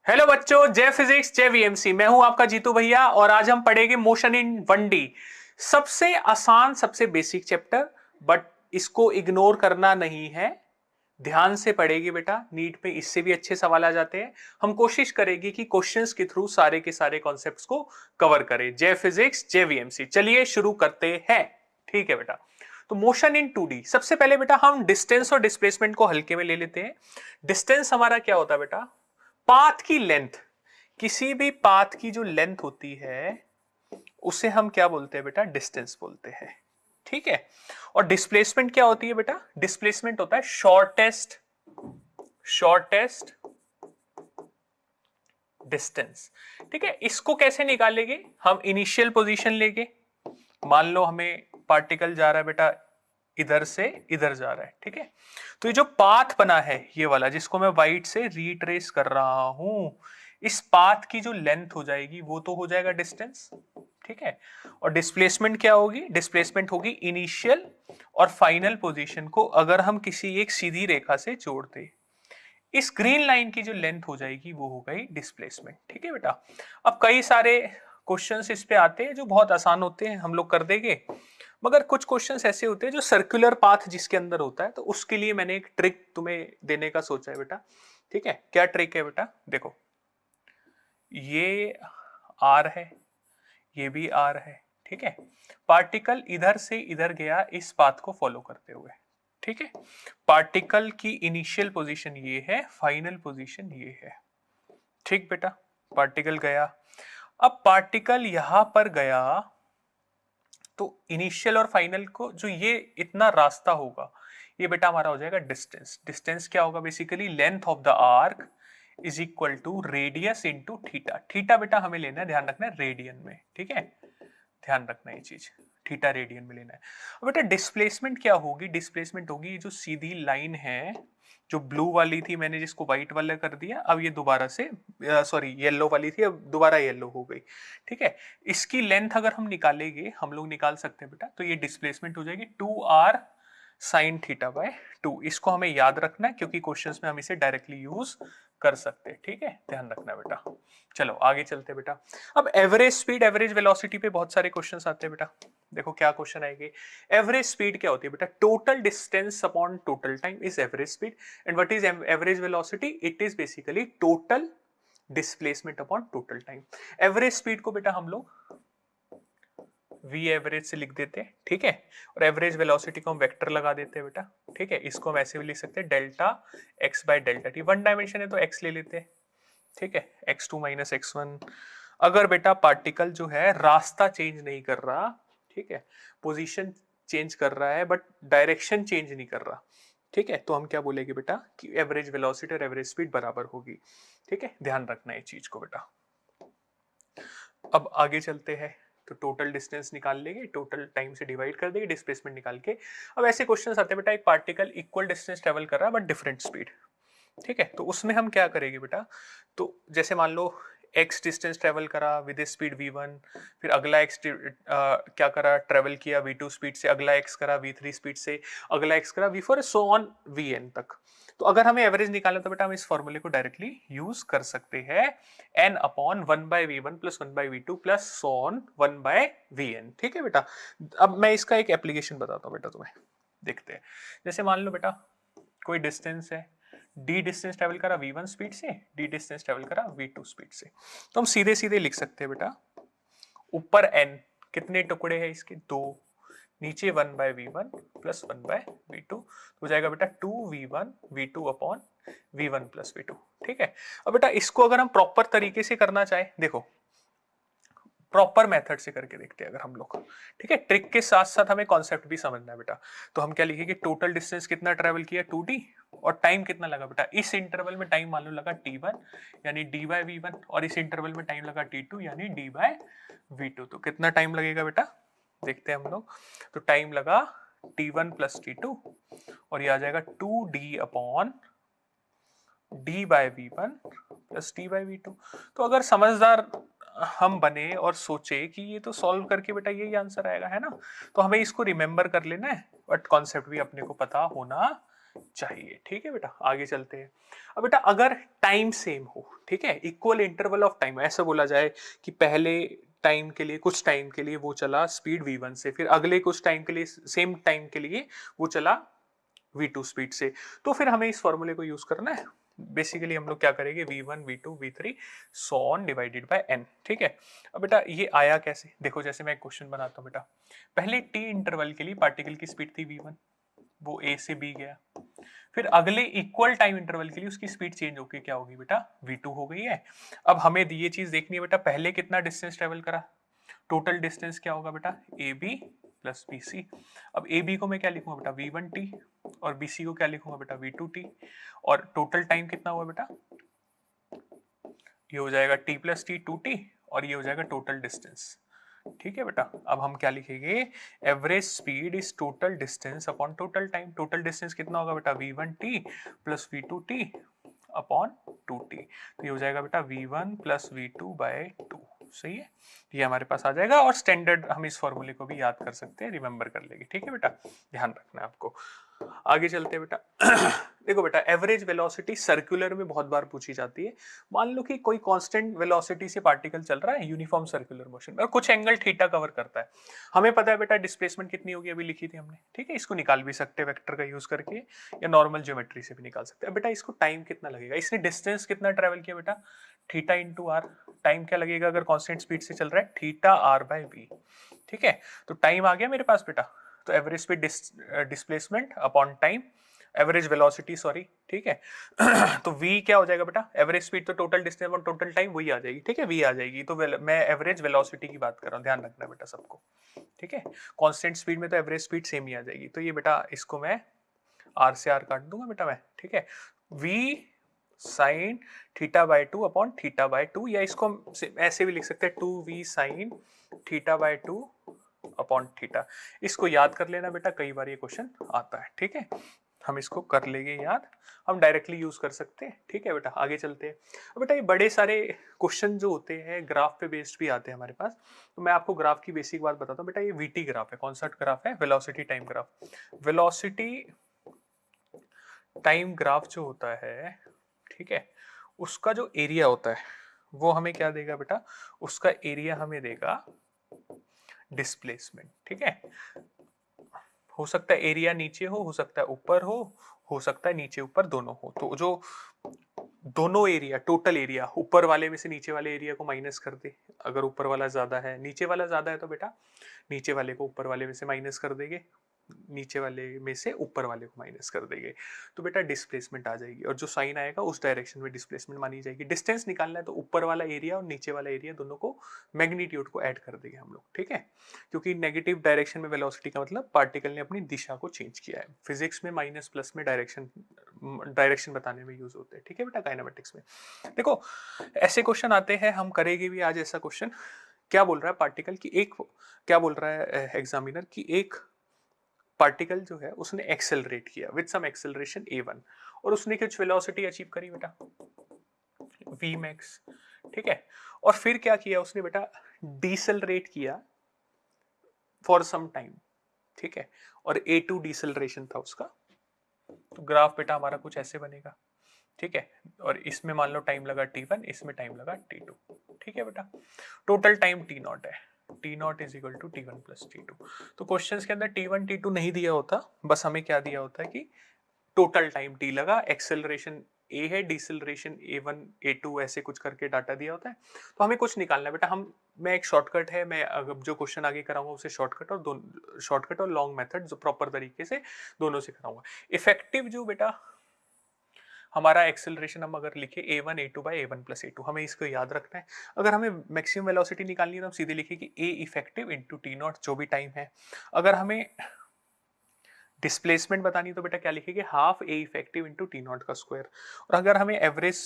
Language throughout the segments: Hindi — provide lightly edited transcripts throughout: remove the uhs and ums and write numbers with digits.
हेलो बच्चों, जय फिजिक्स जय वीएमसी। मैं हूं आपका जीतू भैया और आज हम पढ़ेंगे मोशन इन 1D। सबसे आसान सबसे बेसिक चैप्टर, बट इसको इग्नोर करना नहीं है। ध्यान से पढ़ेगी बेटा, नीट में इससे भी अच्छे सवाल आ जाते हैं। हम कोशिश करेंगे कि क्वेश्चंस के थ्रू सारे के सारे कॉन्सेप्ट्स को कवर करें। जय फिजिक्स जय वीएमसी। चलिए शुरू करते हैं। ठीक है बेटा, तो मोशन इन 2D। सबसे पहले बेटा हम डिस्टेंस और डिस्प्लेसमेंट को हल्के में ले लेते हैं। डिस्टेंस हमारा क्या होता है बेटा? पाथ की लेंथ। किसी भी पाथ की जो लेंथ होती है उसे हम क्या बोलते हैं बेटा? डिस्टेंस बोलते हैं। ठीक है। और डिस्प्लेसमेंट क्या होती है बेटा? डिस्प्लेसमेंट होता है शॉर्टेस्ट डिस्टेंस। ठीक है, इसको कैसे निकालेंगे? हम इनिशियल पोजीशन लेंगे। मान लो हमें पार्टिकल जा रहा है बेटा, इधर से इधर जा रहा है। ठीक है, तो ये जो पाथ बना है ये वाला, जिसको मैं वाइट से रीट्रेस कर रहा हूं, इस पाथ की जो लेंथ हो जाएगी वो तो हो जाएगा डिस्टेंस। ठीक है, और डिस्प्लेसमेंट क्या होगी? डिस्प्लेसमेंट होगी इनिशियल और फाइनल पोजीशन को अगर हम किसी एक सीधी रेखा से जोड़ते, इस ग्रीन लाइन की जो लेंथ हो जाएगी वो हो गई डिस्प्लेसमेंट। ठीक है बेटा, अब कई सारे क्वेश्चंस इस पे आते हैं जो बहुत आसान होते हैं, हम लोग कर देंगे। मगर कुछ क्वेश्चंस ऐसे होते हैं जो सर्कुलर पाथ जिसके अंदर होता है, तो उसके लिए मैंने एक ट्रिक तुम्हें देने का सोचा है बेटा। ठीक है, क्या ट्रिक है बेटा? देखो, ये आर है, ये भी आर है। ठीक है, पार्टिकल इधर से इधर गया इस पाथ को फॉलो करते हुए। ठीक है, पार्टिकल की इनिशियल पोजीशन ये है, फाइनल पोजीशन ये है। ठीक बेटा, पार्टिकल गया। अब पार्टिकल यहां पर गया तो इनिशियल और फाइनल को जो ये इतना रास्ता होगा, ये बेटा हमारा हो जाएगा डिस्टेंस। डिस्टेंस क्या होगा? Basically length of the arc is equal to radius into theta. Theta बेटा हमें लेना है, ध्यान रखना है, रेडियन में। ठीक है, ध्यान रखना ये चीज, थीटा रेडियन में लेना है। अब बेटा डिस्प्लेसमेंट क्या होगी? डिस्प्लेसमेंट होगी जो सीधी लाइन है, जो ब्लू वाली थी मैंने जिसको व्हाइट वाला कर दिया, अब ये दोबारा से सॉरी येलो वाली थी, अब दोबारा येलो हो गई। ठीक है, इसकी लेंथ अगर हम निकालेंगे, हम लोग निकाल सकते हैं बेटा, तो ये डिस्प्लेसमेंट हो जाएगी 2r साइन थीटा बाय 2। इसको हमें याद रखना है क्योंकि क्वेश्चंस में हम इसे डायरेक्टली यूज कर सकते हैं। ठीक है, ध्यान रखना बेटा। चलो आगे चलते हैं बेटा। अब एवरेज स्पीड एवरेज वेलोसिटी पे बहुत सारे क्वेश्चंस आते हैं बेटा। देखो क्या क्वेश्चन आएंगे। एवरेज स्पीड क्या होती है बेटा? Total distance upon total time is average speed. And what is average velocity? It is basically total displacement upon total time. Average speed को बेटा हम लोग वी एवरेज से लिख देते हैं। ठीक है, और एवरेज वेलोसिटी को हम वेक्टर लगा देते हैं बेटा। ठीक है, इसको हम ऐसे भी लिख सकते हैं, delta x by delta T. One dimension है तो एक्स ले लेते हैं। ठीक है, x2 माइनस x1। अगर बेटा पार्टिकल जो है रास्ता चेंज नहीं कर रहा, ठीक है, पोजीशन चेंज कर रहा है बट डायरेक्शन चेंज नहीं कर रहा, ठीक है, तो हम क्या बोलेंगे बेटा कि एवरेज वेलोसिटी और एवरेज स्पीड बराबर होगी। ठीक है, ध्यान रखना है चीज को बेटा। अब आगे चलते हैं, तो टोटल डिस्टेंस निकाल लेंगे, टोटल टाइम से डिवाइड कर देंगे, डिस्प्लेसमेंट निकाल के। अब ऐसे क्वेश्चंस आते हैं बेटा, एक पार्टिकल इक्वल डिस्टेंस ट्रेवल कर रहा है बट डिफरेंट स्पीड। ठीक है, तो उसमें हम क्या करेंगे बेटा? तो जैसे मान लो x डिस्टेंस ट्रेवल करा विद स्पीड v1, फिर अगला x क्या करा? ट्रेवल किया v2 स्पीड से, अगला x करा v3 स्पीड से, अगला x करा v4, सो ऑन vn तक। तो अगर हमें एवरेज निकालना तो बेटा हम इस फॉर्मूले को डायरेक्टली यूज कर सकते हैं, n upon 1/v1 plus 1/v2 plus so on 1/vn। ठीक है बेटा, अब मैं इसका एक एप्लीकेशन बताता हूँ बेटा तुम्हें, देखते हैं। जैसे मान लो बेटा कोई डिस्टेंस है, d डिस्टेंस ट्रेवल करा v1 स्पीड से, d डिस्टेंस ट्रेवल करा v2 स्पीड से, तो हम सीधे सीधे लिख सकते हैं बेटा, ऊपर n कितने टुकड़े हैं इसके? 2, नीचे 1/v1 प्लस 1/v2, हो जाएगा बेटा 2v1 v2 upon v1 plus v2। ठीक है, अब बेटा इसको अगर हम प्रॉपर तरीके से करना चाहे, देखो प्रॉपर मेथड से करके देखते हैं अगर हम लोग। ठीक है, ट्रिक के साथ साथ हमें कॉन्सेप्ट भी समझना है बेटा। तो हम क्या लिखेंगे? टोटल डिस्टेंस कितना ट्रेवल किया 2d, और टाइम कितना लगा बेटा? इस इंटरवल में टाइम मान लो लगा t1 यानी d बाय v1, और इस इंटरवल में टाइम लगा t2 यानी d बाय v2। तो कितना टाइम लगेगा बेटा? देखते हैं हम लोग। तो टाइम लगा t1 प्लस t2, और ये आ जाएगा 2d upon d by v1 plus d by v2। तो अगर समझदार हम बने और सोचे कि ये तो सॉल्व करके बेटा यही आंसर आएगा, है ना, तो हमें इसको रिमेंबर कर लेना है, बट कॉन्सेप्ट भी अपने को पता होना चाहिए। ठीक है बेटा, आगे चलते हैं। अब बेटा अगर टाइम सेम हो, ठीक है, इक्वल इंटरवल ऑफ टाइम, ऐसा बोला जाए कि पहले टाइम के लिए, कुछ टाइम के लिए वो चला स्पीड v1 से, फिर अगले कुछ टाइम के लिए, सेम टाइम के लिए वो चला v2 स्पीड से, तो फिर हमें इस फॉर्मूले को यूज करना है। बेसिकली हम लोग क्या करेंगे, v1 v2 v3 so on divided by n, ठीक है। अब बेटा ये आया कैसे, देखो जैसे मैं एक क्वेश्चन बनाता हूँ बेटा, पहले t इंटरवल के लिए पार्टिकल की स्पीड थी v1, वो a से b गया, फिर अगले इक्वल टाइम इंटरवल के लिए उसकी स्पीड चेंज होकर क्या होगी बेटा, v2 हो गई है। अब हमें ये चीज देखनी है बेटा, पहले कितना डिस्टेंस ट्रेवल करा, टोटल डिस्टेंस क्या होगा बेटा, A B plus B C. अब ए बी को मैं क्या लिखूंगा बेटा, v1t, और बी सी को क्या लिखूंगा बेटा, v2t, और टोटल टाइम कितना हुआ बेटा, ये हो जाएगा t प्लस टी 2t, और ये हो जाएगा टोटल डिस्टेंस, ठीक है बेटा। अब हम क्या लिखेंगे, average speed is total distance upon total time, total distance कितना होगा बेटा, v1t plus v2t upon 2t, तो ये हो जाएगा बेटा v1 प्लस v2 बाय 2, सही है, ये हमारे पास आ जाएगा। और स्टैंडर्ड हम इस फॉर्मूले को भी याद कर सकते हैं, रिमेंबर कर लेंगे, ठीक है बेटा, ध्यान रखना है आपको। आगे चलते हैं बेटा। देखो बेटा, एवरेज वेलोसिटी सर्कुलर में बहुत बार पूछी जाती है। मान लो कि कोई कांस्टेंट वेलोसिटी से पार्टिकल चल रहा है यूनिफॉर्म सर्कुलर मोशन में, और कुछ एंगल थीटा कवर करता है, हमें पता है बेटा डिस्प्लेसमेंट कितनी होगी, अभी लिखी थी हमने, ठीक है। इसको निकाल भी सकते हैं वेक्टर का यूज करके, या नॉर्मल ज्योमेट्री से भी निकाल सकते हैं। बेटा इसको टाइम कितना लगेगा, इसने डिस्टेंस कितना ट्रेवल किया बेटा, थीटा इंटू आर, टाइम क्या लगेगा अगर कांस्टेंट स्पीड से चल रहा है, थीटा आर बाय बी, ठीक है। तो टाइम आ गया मेरे पास बेटा, तो average speed displacement upon time, average velocity sorry, ठीक है। तो v क्या हो जाएगा बेटा, एवरेज स्पीड तो total distance upon total time वही आ जाएगी, ठीक है, v आ जाएगी। तो मैं एवरेज वेलोसिटी की बात कर रहा हूँ, ध्यान रखना बेटा सबको, ठीक है। कांस्टेंट स्पीड में तो एवरेज स्पीड सेम ही आ जाएगी, तो ये बेटा इसको मैं r से r काट दूंगा बेटा मैं, ठीक है। v sine theta by 2 upon theta by 2, या इसको हम ऐसे भी लिख सकते हैं 2v sine theta by 2 upon theta. इसको याद कर लेना बेटा, कई बार ये क्वेश्चन आता है, ठीक है, हम इसको कर लेंगे याद, हम डायरेक्टली यूज कर सकते हैं, ठीक है बेटा। आगे चलते हैं। बेटा ये बड़े सारे क्वेश्चन जो होते हैं ग्राफ पे बेस्ड भी आते हैं हमारे पास, तो मैं आपको ग्राफ की बेसिक बात बताता हूँ बेटा। ये वीटी ग्राफ है, कौन सा ग्राफ है, velocity time graph. Velocity time graph जो होता है, ठीक है, उसका जो एरिया होता है वो हमें क्या देगा बेटा, उसका एरिया हमें देगा डिस्प्लेसमेंट, ठीक है। हो सकता है एरिया नीचे हो सकता है ऊपर हो सकता है नीचे ऊपर दोनों हो। तो जो दोनों एरिया, टोटल एरिया, ऊपर वाले में से नीचे वाले एरिया को माइनस कर दे, अगर ऊपर वाला ज्यादा है, नीचे वाला ज्यादा है तो बेटा नीचे वाले को ऊपर वाले में से माइनस कर देंगे, नीचे वाले में से ऊपर वाले को माइनस कर देंगे, तो बेटा डिस्प्लेसमेंट आ जाएगी, और जो साइन आएगा उस डायरेक्शन में डिस्प्लेसमेंट मानी जाएगी। डिस्टेंस निकालना है तो ऊपर वाला एरिया और नीचे वाला एरिया दोनों को, मैग्नीट्यूड को ऐड कर देंगे हम लोग, ठीक है। क्योंकि नेगेटिव डायरेक्शन में वेलोसिटी का मतलब पार्टिकल ने अपनी दिशा को चेंज किया है। फिजिक्स में माइनस प्लस में डायरेक्शन बताने में यूज होते हैं, ठीक है बेटा, काइनेमेटिक्स में। देखो ऐसे क्वेश्चन आते हैं, हम करेंगे भी आज ऐसा क्वेश्चन। क्या बोल रहा है पार्टिकल की एक, क्या बोल रहा है एग्जामिनर की, एक पार्टिकल जो है उसने एक्सेलरेट किया विद सम एक्सेलरेशन a1, और उसने कुछ वेलोसिटी अचीव करी बेटा v max, ठीक है। और फिर क्या किया उसने बेटा, डिसेलरेट किया फॉर सम टाइम, ठीक है, और a2 डिसेलरेशन था उसका। तो ग्राफ बेटा हमारा कुछ ऐसे बनेगा, ठीक है, और इसमें मान लो टाइम लगा t1, इसमें टाइम लगा t2, ठीक है बेटा। टोटल टाइम t नॉट है, t naught is equal to t1 plus t2। तो क्वेश्चंस के अंदर t1 t2 नहीं दिया होता, बस हमें क्या दिया होता है कि टोटल टाइम t लगा, एक्सेलरेशन a है, डिसेलरेशन a1 a2 ऐसे कुछ करके डाटा दिया होता है। तो हमें कुछ निकालना है बेटा, हम मैं एक शॉर्टकट है, मैं जो क्वेश्चन आगे कराऊंगा उसे शॉर्टकट और लॉन्ग मेथड जो प्रॉपर तरीके से दोनों से कराऊंगा। इफेक्टिव जो बेटा हमारा एक्सेलरेशन हम अगर लिखे a1 a2 by a1 plus a2, हमें इसको याद रखना है। अगर हमें मैक्सिमम वेलोसिटी निकालनी है तो हम सीधे लिखे कि a effective into T not, जो भी टाइम है। अगर हमें डिस्प्लेसमेंट बतानी तो बेटा क्या लिखेंगे, half a effective into T not का स्क्वायर। और अगर हमें एवरेज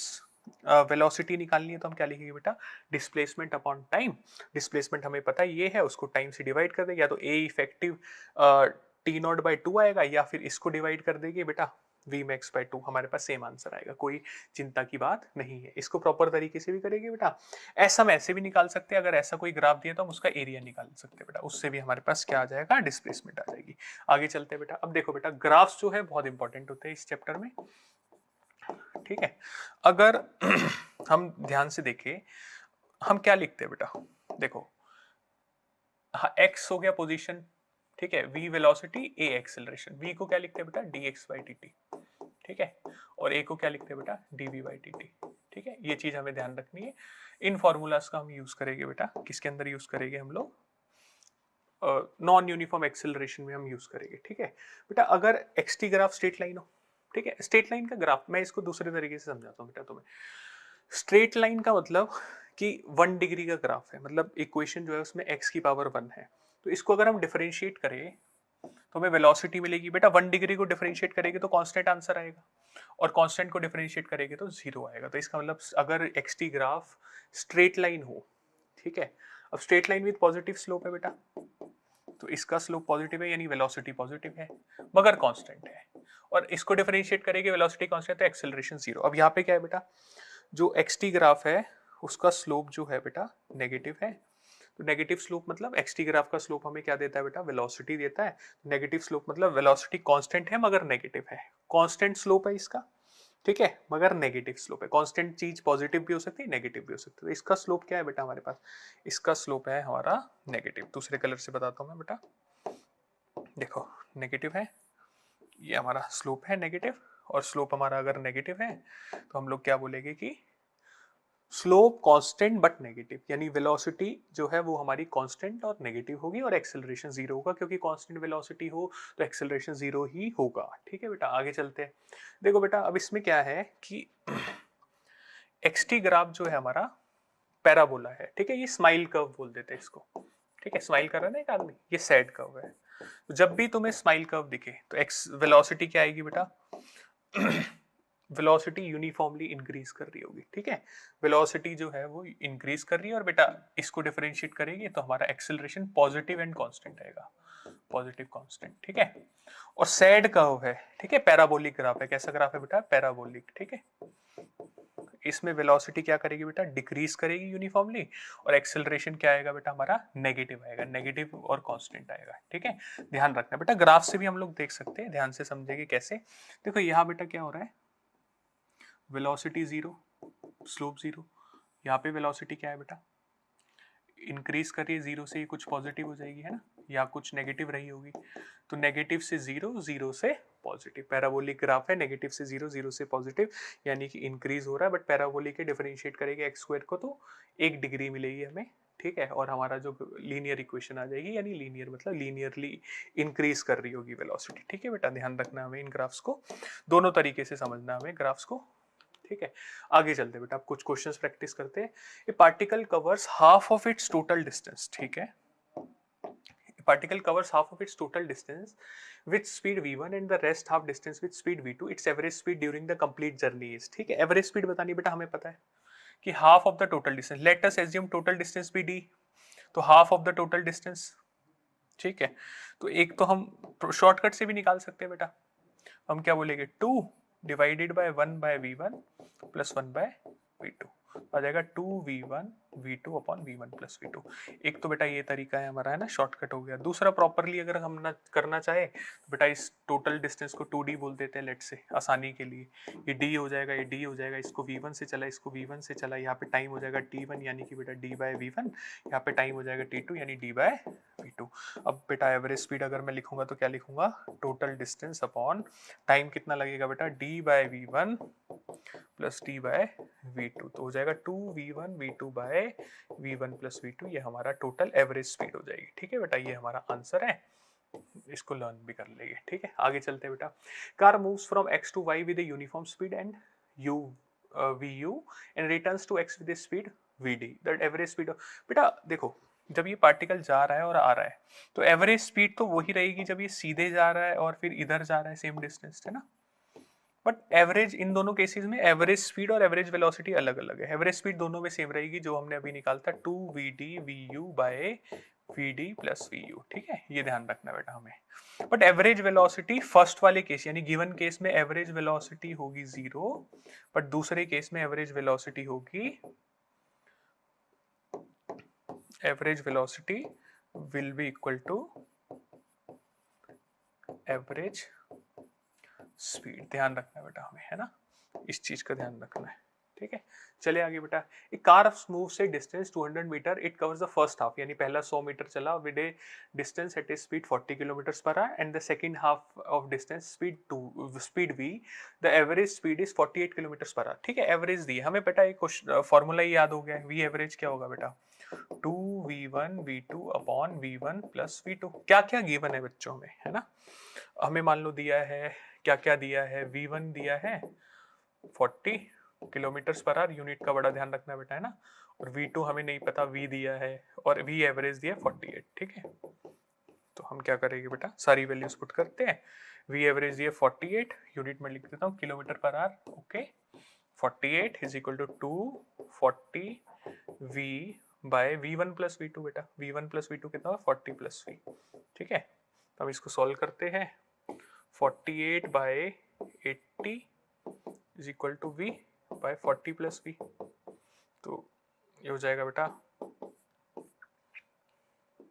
वेलोसिटी निकालनी है तो हम क्या लिखेंगे बेटा, डिस्प्लेसमेंट अपॉन टाइम। डिस्प्लेसमेंट हमें पता है ये है, उसको टाइम से डिवाइड कर देंगे, या तो a effective T not by 2 आएगा, या फिर इसको डिवाइड कर देंगे बेटा v max बाई 2, हमारे पास सेम आंसर आएगा, कोई चिंता की बात नहीं है। इसको प्रॉपर तरीके से भी करेंगे बेटा, ऐसा हम ऐसे भी निकाल सकते हैं, अगर ऐसा कोई ग्राफ दिया तो हम उसका एरिया निकाल सकते हैं बेटा, उससे भी हमारे पास क्या आ जाएगा, डिस्प्लेसमेंट आ जाएगी। आगे चलते हैं बेटा। अब देखो बेटा ग्राफ्स जो है बहुत इंपॉर्टेंट होते हैं इस चैप्टर में। ठीक है। अगर हम ध्यान से देखें, हम क्या लिखते हैं बेटा, देखो x हो गया पोजीशन, ठीक है, v velocity, a acceleration, v को क्या लिखते हैं बेटा, dx by dt, ठीक है, और a को क्या लिखते हैं बेटा, dv by dt, ठीक है। ये चीज हमें ध्यान रखनी है। इन फॉर्मूलाज का हम यूज करेंगे बेटा, किसके अंदर यूज करेंगे हम लोग, नॉन यूनिफॉर्म एक्सेलरेशन में हम यूज करेंगे, ठीक है बेटा। अगर xt ग्राफ स्ट्रेट लाइन हो, ठीक है, स्ट्रेट लाइन का ग्राफ मैं इसको दूसरे तरीके से समझाता हूँ बेटा तुम्हें। स्ट्रेट लाइन का मतलब कि 1 डिग्री का ग्राफ है, मतलब इक्वेशन जो है उसमें x की पावर 1 है, तो इसको अगर हम डिफरेंशिएट करें तो हमें वेलोसिटी मिलेगी बेटा। 1 डिग्री को डिफरेंशिएट करेंगे तो कांस्टेंट आंसर आएगा, और कांस्टेंट को डिफरेंशिएट करेंगे तो जीरो आएगा। तो इसका मतलब अगर xt ग्राफ स्ट्रेट लाइन हो, ठीक है, अब straight line with positive slope है बेटा, तो इसका स्लोप पॉजिटिव है यानी वेलोसिटी पॉजिटिव है मगर कांस्टेंट है, और इसको डिफरेंशिएट करेंगे वेलोसिटी कांस्टेंट, तो एक्सेलरेशन जीरो। अब यहाँ पे क्या है बेटा, जो xt ग्राफ है उसका स्लोप जो है बेटा नेगेटिव है, तो नेगेटिव स्लोप मतलब xt ग्राफ का स्लोप हमें क्या देता है बेटा, वेलोसिटी देता है। नेगेटिव स्लोप मतलब वेलोसिटी कांस्टेंट है मगर नेगेटिव है, कांस्टेंट स्लोप है इसका, ठीक है, मगर नेगेटिव स्लोप है। कांस्टेंट चीज पॉजिटिव भी हो सकती है, नेगेटिव भी हो सकती है, तो इसका स्लोप क्या है बेटा हमारे पास, इसका स्लोप है हमारा नेगेटिव। दूसरे कलर से बताता हूं मैं बेटा, देखो नेगेटिव है, ये हमारा स्लोप है नेगेटिव, और स्लोप हमारा अगर नेगेटिव है तो हम लोग क्या बोलेंगे कि स्लोप कांस्टेंट बट नेगेटिव, यानी वेलोसिटी जो है वो हमारी कांस्टेंट और नेगेटिव होगी, और एक्सेलरेशन जीरो होगा, क्योंकि कांस्टेंट वेलोसिटी हो तो एक्सेलरेशन जीरो ही होगा, ठीक है बेटा। आगे चलते हैं, देखो बेटा अब इसमें क्या है कि एक्सटी ग्राफ जो है हमारा पैराबोला है, ठीक है, ये स्माइल कर्व बोल देते हैं इसको, ठीक है, स्माइल कर रहा है ना एक आदमी, ये सैड कर्व है। तो जब भी तुम्हें स्माइल कर्व दिखे तो एक्स वेलोसिटी क्या आएगी बेटा, वेलोसिटी यूनिफॉर्मली इंक्रीज कर रही होगी, ठीक है, वेलोसिटी जो है वो इंक्रीज कर रही है, और बेटा इसको डिफरेंशिएट करेंगे तो हमारा एक्सेलरेशन पॉजिटिव एंड कांस्टेंट आएगा, पॉजिटिव कांस्टेंट, ठीक है। और सैड कर्व है, ठीक है, पैराबोलिक ग्राफ है, कैसा ग्राफ है बेटा, पैराबोलिक, ठीक है। इसमें वेलोसिटी क्या करेगी बेटा, डिक्रीज करेगी यूनिफॉर्मली, और एक्सेलरेशन क्या आएगा बेटा हमारा, नेगेटिव आएगा, नेगेटिव और कांस्टेंट आएगा, ठीक है। ध्यान रखना बेटा, ग्राफ से भी हम लोग देख सकते हैं, ध्यान से समझेंगे कैसे। देखो यहाँ बेटा क्या हो रहा है, वेलोसिटी जीरो, स्लोप जीरो, यहाँ पे वेलोसिटी क्या है बेटा, इंक्रीज कर रही है, जीरो से ही कुछ पॉजिटिव हो जाएगी है ना, या कुछ नेगेटिव रही होगी, तो नेगेटिव से जीरो, जीरो से पॉजिटिव, पैराबोलिक ग्राफ है, नेगेटिव से जीरो, जीरो से पॉजिटिव, यानी कि इंक्रीज हो रहा है, बट पैराबोलिक के डिफरेंशिएट करेंगे एक्स स्क्वायर को तो 1 डिग्री मिलेगी हमें, ठीक है, और हमारा जो लीनियर इक्वेशन आ जाएगी, यानी लीनियर मतलब लीनियरली इंक्रीज कर रही होगी वेलोसिटी, ठीक है बेटा। ध्यान रखना हमें इन ग्राफ्स को, दोनों तरीके से समझना हमें ग्राफ्स को, ठीक है। आगे चलते बेटा, आप कुछ क्वेश्चंस प्रैक्टिस करते हैं। ए particle covers half of its total distance, ठीक है, particle covers half of its total distance with speed v1 and the rest half distance with speed v2, its average speed during the complete journey is, ठीक है। एवरेज स्पीड बतानी बेटा, हमें पता है कि half of the total distance, let us assume total distance be D, तो half of the total distance, ठीक है। तो एक तो हम शॉर्टकट से भी निकाल सकते हैं बेटा, हम क्या बोलेंगे, 2 divided by 1 by v1 plus 1 by v2, आ जाएगा 2v1 v2 upon v1 plus v2। एक तो बेटा ये तरीका है हमारा, है ना, शॉर्टकट हो गया। दूसरा प्रॉपरली अगर हम ना करना चाहे तो बेटा इस टोटल डिस्टेंस को 2d बोल देते हैं, लेट से आसानी के लिए, ये d हो जाएगा, ये d हो जाएगा, इसको v1 से चला, इसको v1 से चला, यहाँ पे टाइम हो जाएगा t1 यानी कि बेटा d बाय v1, यहाँ पे टाइम हो जाएगा t2 यानी d बाय v2। अब बेटा एवरेज स्पीड अगर मैं लिखूंगा तो क्या लिखूंगा, टोटल डिस्टेंस अपॉन टाइम कितना लगेगा बेटा, d by v1 plus D by v2, तो हो जाएगा 2v1 v2 bye v1 plus v2, ये हमारा टोटल एवरेज स्पीड हो जाएगी, ठीक है बेटा, ये हमारा आंसर है, इसको लर्न भी कर लेंगे, ठीक है। आगे चलते हैं बेटा, car moves from x to y with a uniform speed and u vu and returns to x with a speed vd, that average speed. बेटा देखो, जब ये पार्टिकल जा रहा है और आ रहा है तो एवरेज स्पीड तो वही रहेगी जब ये सीधे जा रहा है और फिर इधर जा रहा है सेम डिस्टेंस, है ना, बट एवरेज इन दोनों केसेस में एवरेज स्पीड और एवरेज वेलोसिटी अलग अलग है। एवरेज स्पीड दोनों में सेम रहेगी, जो हमने अभी निकाला था 2vd vu by vd plus vu, ठीक है, ये ध्यान रखना बेटा हमें। बट एवरेज वेलोसिटी फर्स्ट वाले केस यानी गिवन केस में एवरेज वेलोसिटी होगी 0, बट दूसरे केस में एवरेज वेलोसिटी होगी, average velocity will be equal to average speed, ध्यान रखना बेटा हमें, है ना। इस चीज का ध्यान रखना है, ठीक है। चले आगे बेटा, ए कार मूव से distance 200 metre, it covers the first half, यानी पहला 100 मीटर चला with a distance at a speed 40 kilometre per hour and the second half of distance speed v, the average speed is 48 kilometre per hour, ठीक है। एवरेज दी है हमें बेटा, एक फॉर्मूला ही याद हो गया है, v एवरेज क्या होगा बेटा 2v1 v2 upon v1 plus v2। क्या क्या गिवन है बच्चों में, है ना। हमें मान लो दिया है, क्या क्या दिया है, v1 दिया है 40 किलोमीटर पर आवर, यूनिट का बड़ा ध्यान रखना बेटा, है ना। और v2 हमें नहीं पता, v दिया है और v एवरेज दिया 48, ठीक है। तो हम क्या करेंगे बेटा, सारी वैल्यूज पुट करते हैं। v एवरेज दिया 48, यूनिट में लिख देता हूँ kilometre per hour, okay. 48 is equal to 240 v by v1 plus v2 बेटा, v1 प्लस v2 कितना होगा 40 प्लस v, ठीक है। तो हम इसको सॉल्व करते हैं, 48 by 80 is equal to v by 40 plus v, तो ये हो जाएगा बेटा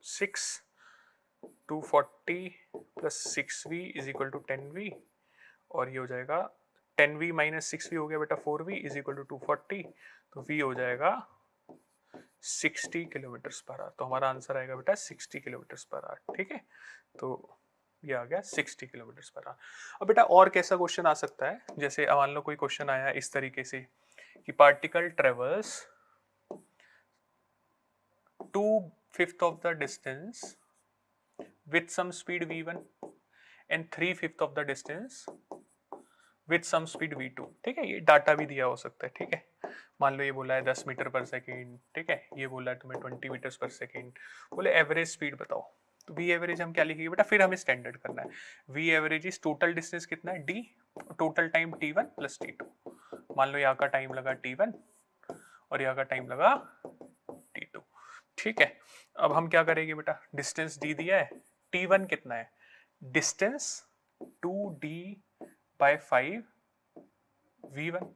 6, 240 plus 6v is equal to 10v, और ये हो जाएगा 10v माइनस 6v हो गया बेटा 4v इज इक्वल टू 240, तो v हो जाएगा 60 किलोमीटर पर आवर। तो हमारा आंसर आएगा बेटा 60 किलोमीटर पर आवर, ठीक है। तो ये आ गया 60 किलोमीटर पर आवर। अब बेटा और कैसा क्वेश्चन आ सकता है, जैसे मान लो कोई क्वेश्चन आया इस तरीके से कि particle travels 2/5 of the distance with some speed v1 and 3/5 of the distance with some speed v2, ठीक है। ये डाटा भी दिया हो सकता है, ठीक है। मान लो ये बोला है 10 मीटर पर सेकेंड, ठीक है, ये बोला है तुम्हें 20 मीटर पर सेकेंड, बोले एवरेज स्पीड बताओ। तो v एवरेज हम क्या लिखेंगे बेटा, फिर हमें स्टैंडर्ड करना है, v average is total distance कितना है d, total time t1 plus t2। मान लो यहाँ का टाइम लगा t1 और यहाँ का टाइम लगा t2, ठीक है। अब हम क्या करेंगे बेटा, डिस्टेंस d दिया है, t1 कितना है, डिस्टेंस 2d बाय 5 v1,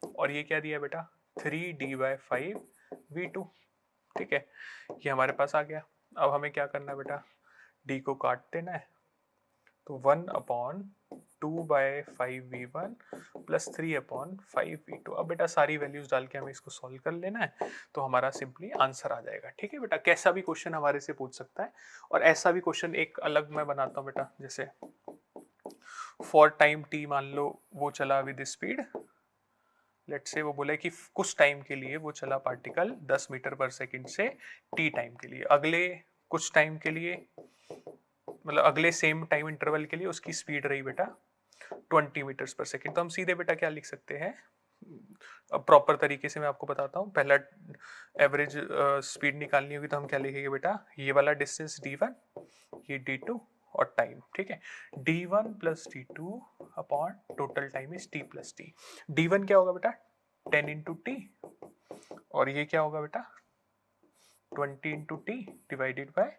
और ये क्या दिया है बेटा 3d बाय 5 v2, ठीक है। ये हमारे पास आ गया। अब हमें क्या करना है बेटा, d को काट देना है, तो 1 upon 2 bye 5 v1 plus 3 upon 5 v2। अब बेटा सारी वैल्यूज डाल के हमें इसको सॉल्व कर लेना है, तो हमारा सिंपली आंसर आ जाएगा, ठीक है बेटा। कैसा भी क्वेश्चन हमारे से पूछ सकता है, और ऐसा भी क्वेश्चन एक अलग मैं बनाता हूँ बेटा, जैसे फॉर टाइम t मान लो वो चला विद स्पीड, लेट से वो बोले कि कुछ टाइम के लिए वो चला पार्टिकल 10 मीटर पर सेकंड से t टाइम के लिए, अगले कुछ टाइम के लिए मतलब अगले सेम टाइम इंटरवल के लिए उसकी स्पीड रही बेटा 20 मीटर पर सेकंड। तो हम सीधे बेटा क्या लिख सकते हैं, अब प्रॉपर तरीके से मैं आपको बताता हूँ। पहला एवरेज स्पीड निकालनी होगी, तो हम क्या लिखेंगे बेटा, ये वाला डिस्टेंस d1, ये d2 और टाइम, ठीक है। d1 plus d2 upon total time is t plus t। d1 क्या होगा बेटा 10 इंटू टी, और ये क्या होगा बेटा 20 इंटू टी डिवाइडेड बाय,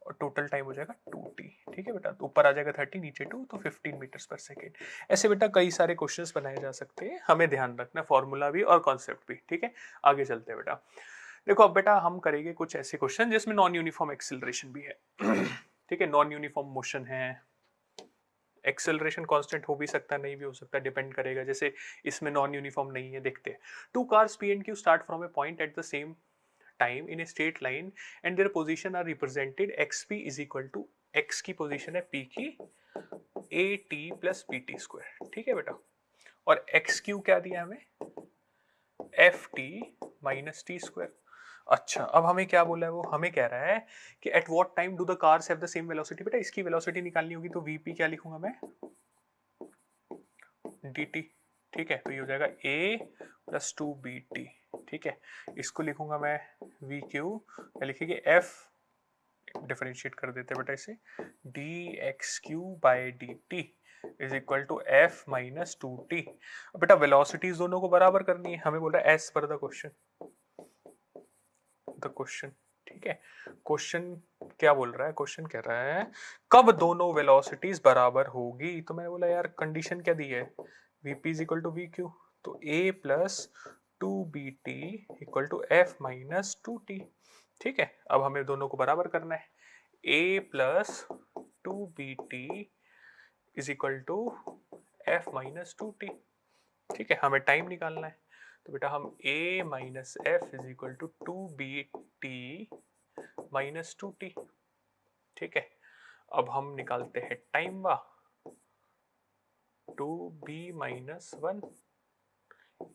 और टोटल टाइम हो जाएगा 2t, ठीक है बेटा। तो ऊपर आ जाएगा 30, नीचे 2, तो 15 मीटर पर सेकेंड। ऐसे बेटा कई सारे क्वेश्चंस बनाए जा सकते हैं, हमें ध्यान रखना फॉर्मूला भी और कॉन्सेप्ट भी, ठीक है। आगे चलते हैं बेटा। देखो अब बेटा हम करेंगे कुछ ऐसे क्वेश्चन जिसमें नॉन यूनिफॉर्म एक्सेलरेशन भी है, ठीक है, नॉन यूनिफॉर्म मोशन है, एक्सेलरेशन कांस्टेंट हो भी सकता है, नहीं भी हो सकता, डिपेंड करेगा। जैसे इसमें नॉन यूनिफॉर्म नहीं है, देखते हैं। Two cars P and Q start from a point at the same time in a straight line and their position are represented, xp is equal to, x की पोजीशन है p की at प्लस pt स्क्वायर, ठीक है बेटा। और xq क्या दिया हमें, ft माइनस टी स्क्वायर। अच्छा अब हमें क्या बोला है, वो हमें कह रहा है कि at what time do the cars have the same velocity. बेटा इसकी वेलोसिटी निकालनी होगी, तो vp क्या लिखूंगा मैं, dt, ठीक है। तो ये हो जाएगा a प्लस 2bt, ठीक है। इसको लिखूंगा मैं vq, क्या लिखेंगे f, डिफरेंशिएट कर देते हैं बेटा इसे, dxq by dt is equal to f minus 2t। बेटा वेलोसिटीज दोनों को बराबर करनी है, हमें बोल रहा है एज पर द क्वेश्चन, ठीक है। क्वेश्चन क्या बोल रहा है, क्वेश्चन कह रहा है कब दोनों वेलोसिटीज बराबर होगी। तो मैंने बोला यार कंडीशन क्या दी है, vp is equal to vq, तो a plus 2bt equal to f minus 2t, ठीक है। अब हमें दोनों को बराबर करना है, a plus 2bt is equal to f minus 2t, ठीक है, हमें टाइम निकालना है, तो बेटा हम a minus F is equal to 2bt minus 2t। ठीक है, अब हम निकालते हैं टाइम वा 2b minus 1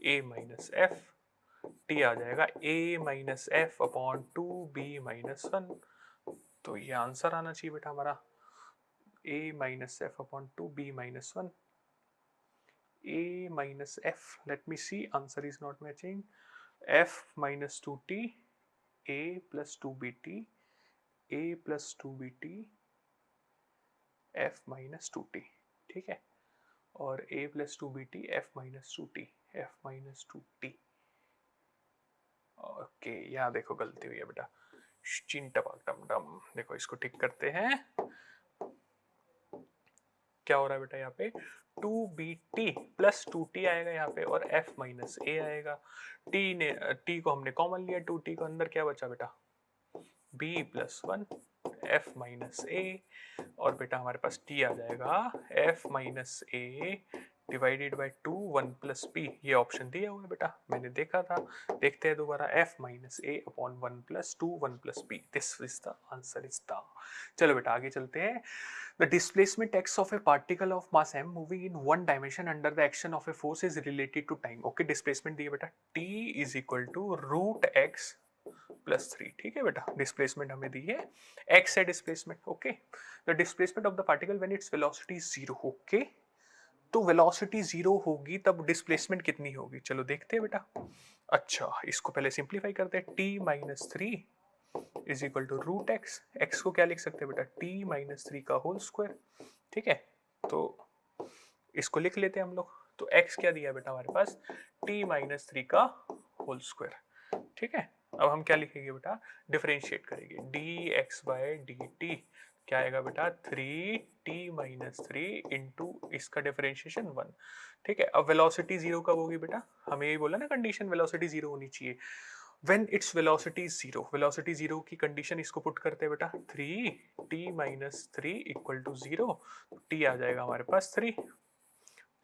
a minus F, t आ जाएगा a minus F upon 2b minus 1। तो ये आंसर आना चाहिए बेटा हमारा a minus F upon 2b minus 1। a minus f, let me see, answer is not matching, f minus 2t, a plus 2bt, a plus 2bt, f minus 2t। ठीक है, और a plus 2bt, f minus 2t, f minus 2t। Okay, यहाँ देखो गलती हुई है बेटा, चिंटम डम। देखो इसको ठीक करते हैं, क्या हो रहा है बेटा यहाँ पे 2bt प्लस 2t आएगा यहाँ पे, और f माइनस a आएगा। t को हमने कॉमन लिया, 2t को अंदर क्या बचा बेटा b plus 1 f minus a, और बेटा हमारे पास t आ जाएगा f minus a divided by 2 1 plus p। ये ऑप्शन दिया हुआ है बेटा, मैंने देखा था। देखते हैं दोबारा, f minus a upon 1 plus 2 1 plus p, this is the answer is the. चलो बेटा आगे चलते हैं। The displacement x of a particle of mass m moving in one dimension under the action of a force is related to time। Okay, displacement दिए बेटा t is equal to root x plus 3। ठीक है बेटा, displacement हमें दी है, x है displacement। Okay, the displacement of the particle when its velocity is 0। Okay, तो velocity 0 होगी तब displacement कितनी होगी, चलो देखते हैं बेटा। अच्छा, इसको पहले सिंप्लीफाई करते हैं, t minus 3 is equal to root X. X को क्या लिख सकते हैं बेटा t माइनस 3 का होल स्क्वायर। ठीक है, तो इसको लिख लेते हैं हम लोग। तो x क्या दिया बेटा हमारे पास t माइनस 3 का होल स्क्वायर। ठीक है, अब हम क्या लिखेंगे बेटा, डिफरेंशिएट करेंगे, dx बाय dt क्या आएगा बेटा 3t माइनस 3 इंटू इसका डिफरेंशिएशन 1। ठीक है, अब वेलोसिटी 0 कब होगी बेटा, हमें यही बोला ना कंडीशन, वेलोसिटी 0 होनी चाहिए when its velocity is 0। velocity 0 की कंडीशन इसको पुट करते हैं बेटा 3t minus 3 equal to 0। t आ जाएगा हमारे पास 3,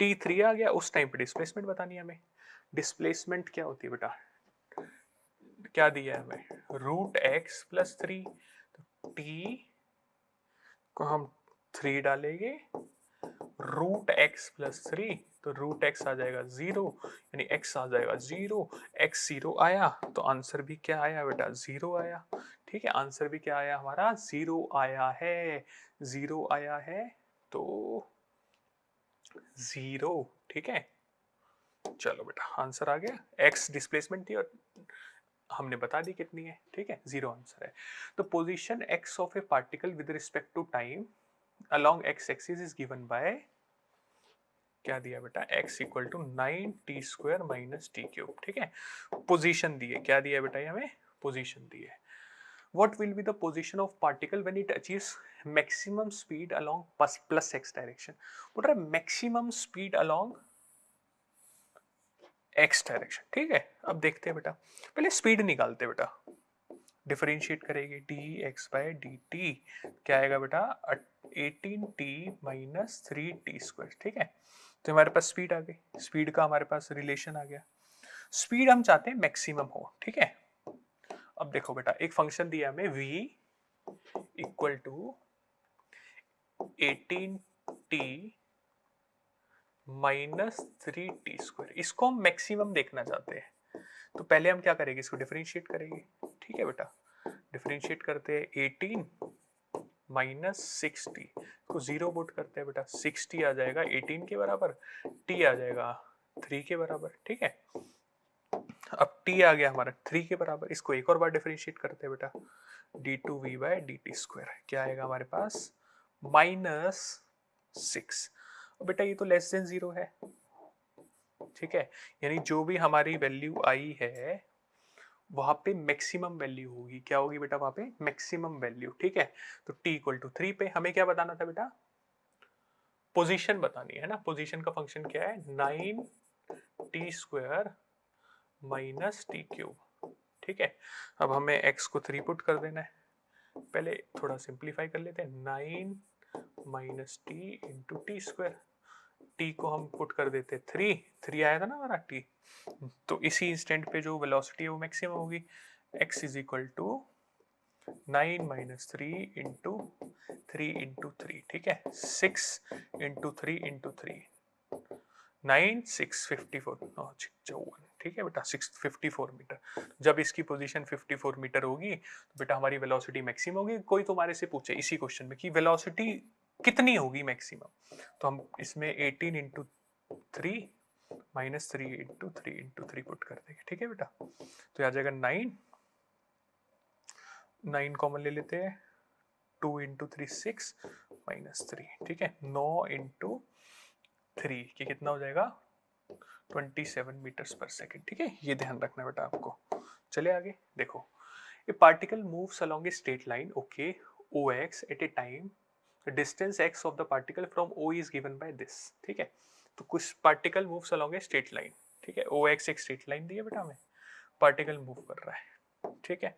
t 3 आ गया। उस टाइम पे डिस्प्लेसमेंट बतानी है हमें। डिस्प्लेसमेंट क्या होती है बेटा, क्या दिया है हमें रूट एक्स प्लस 3, तो t को हम 3 डालेंगे, रूट एक्स प्लस 3, तो रूट एक्स आ जाएगा 0, यानी x आ जाएगा 0। x 0 आया तो आंसर भी क्या आया बेटा 0 आया। ठीक है, आंसर भी क्या आया हमारा 0 आया है, 0 आया है, तो 0। ठीक है, चलो बेटा आंसर आ गया, x डिस्प्लेसमेंट थी और हमने बता दी कितनी है। ठीक है, 0 आंसर है। तो position x of a particle with respect to time along x axis is given by, क्या दिया बेटा x equal to 9t square minus T cube. ठीक है, पोजीशन दी है, क्या दिया बेटा ये हमें पोजीशन दी है। What will be the position of particle when it achieves maximum speed along plus x direction? बोल रहा है maximum speed along x direction। ठीक है, अब देखते हैं बेटा, पहले स्पीड निकालते हैं बेटा, डिफरेंशिएट करेंगे dx बाय dt क्या आएगा बेटा 18t माइनस 3t स्क्वायर। ठीक है, तो हमारे पास स्पीड आ गई, स्पीड का हमारे पास रिलेशन आ गया, स्पीड हम चाहते हैं मैक्सिमम हो। ठीक है, अब देखो बेटा एक फंक्शन दिया हमें v equal to 18t minus 3t square, इसको हम मैक्सिमम देखना चाहते हैं, तो पहले हम क्या करेंगे, इसको डिफरेंशिएट करेंगे। ठीक है बेटा, डिफरेंशिएट करते हैं 18 माइनस 6t को 0 पुट करते हैं बेटा, 6t आ जाएगा 18 के बराबर, t आ जाएगा 3 के बराबर। ठीक है, अब t आ गया हमारा 3 के बराबर, इसको एक और बार डिफरेंशिएट करते हैं बेटा, d2v बाय dt स्क्वायर क्या आएगा हमारे पास माइनस 6। बेटा ये तो लेस देन 0 है। ठीक है, यानी जो भी हमारी वैल्यू आई है वहां पे मैक्सिमम वैल्यू होगी, क्या होगी बेटा वहां पे मैक्सिमम वैल्यू। ठीक है, तो t इक्वल टू 3 पे हमें क्या बताना था बेटा, पोजीशन बतानी है ना। पोजीशन का फंक्शन क्या है 9t square minus T cube. ठीक है, अब हमें x को 3 पुट कर देना है, पहले थोड़ा सिंप्लीफाई कर लेते हैं, 9 minus T into T square, T को हम पुट कर देते 3 आया था ना हमारा टी, तो इसी इंस्टेंट पे जो वेलोसिटी है वो मैक्सिमम होगी। x is equal to 9 minus 3 into 3, ठीक है, 6 इंटू 3, 9 6 54 54, ठीक है बेटा, 654 मीटर। जब इसकी पोजीशन 54 मीटर होगी तो बेटा हमारी वेलोसिटी मैक्सिमम होगी। कोई तुम्हारे से पूछे इसी क्वेश्चन में कि वेलोसिटी कितनी होगी मैक्सिमम, तो हम इसमें 18 into 3 minus 3 into three put कर देंगे, ठीक है बेटा। तो आ जाएगा 9 कॉमन ले लेते हैं, 2 इंटू 3 6 माइनस 3, ठीक है, 9 इंटू 3 की कितना हो जाएगा 27 मीटर्स पर सेकेंड, ठीक है, ये ध्यान रखना बेटा आपको। चले आगे देखो, a particle moves along a straight line, okay, OX at a time, the distance x of the particle from O is given by this, ठीक है। तो कुछ particle moves along a straight line, ठीक है, OX एक स्ट्रेट लाइन दी है बेटा, हमें पार्टिकल मूव कर रहा है, ठीक है,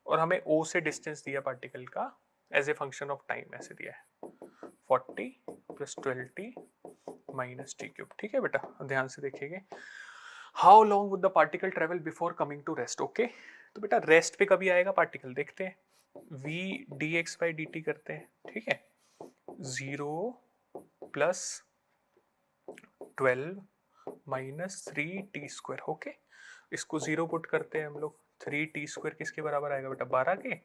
और हमें O से डिस्टेंस दिया पार्टिकल का as a function of time, ऐसे दिया है 40 plus 12t minus T cube, ठीक है बेटा, ध्यान से देखिएगा। How long would the particle travel before coming to rest, okay. तो बेटा रेस्ट पे कभी आएगा पार्टिकल, देखते हैं, v dx बाई dt करते हैं, ठीक है, 0 प्लस 12 माइनस 3t², ओके। इसको 0 पुट करते हैं हम लोग, 3t² किसके बराबर आएगा बेटा 12 के,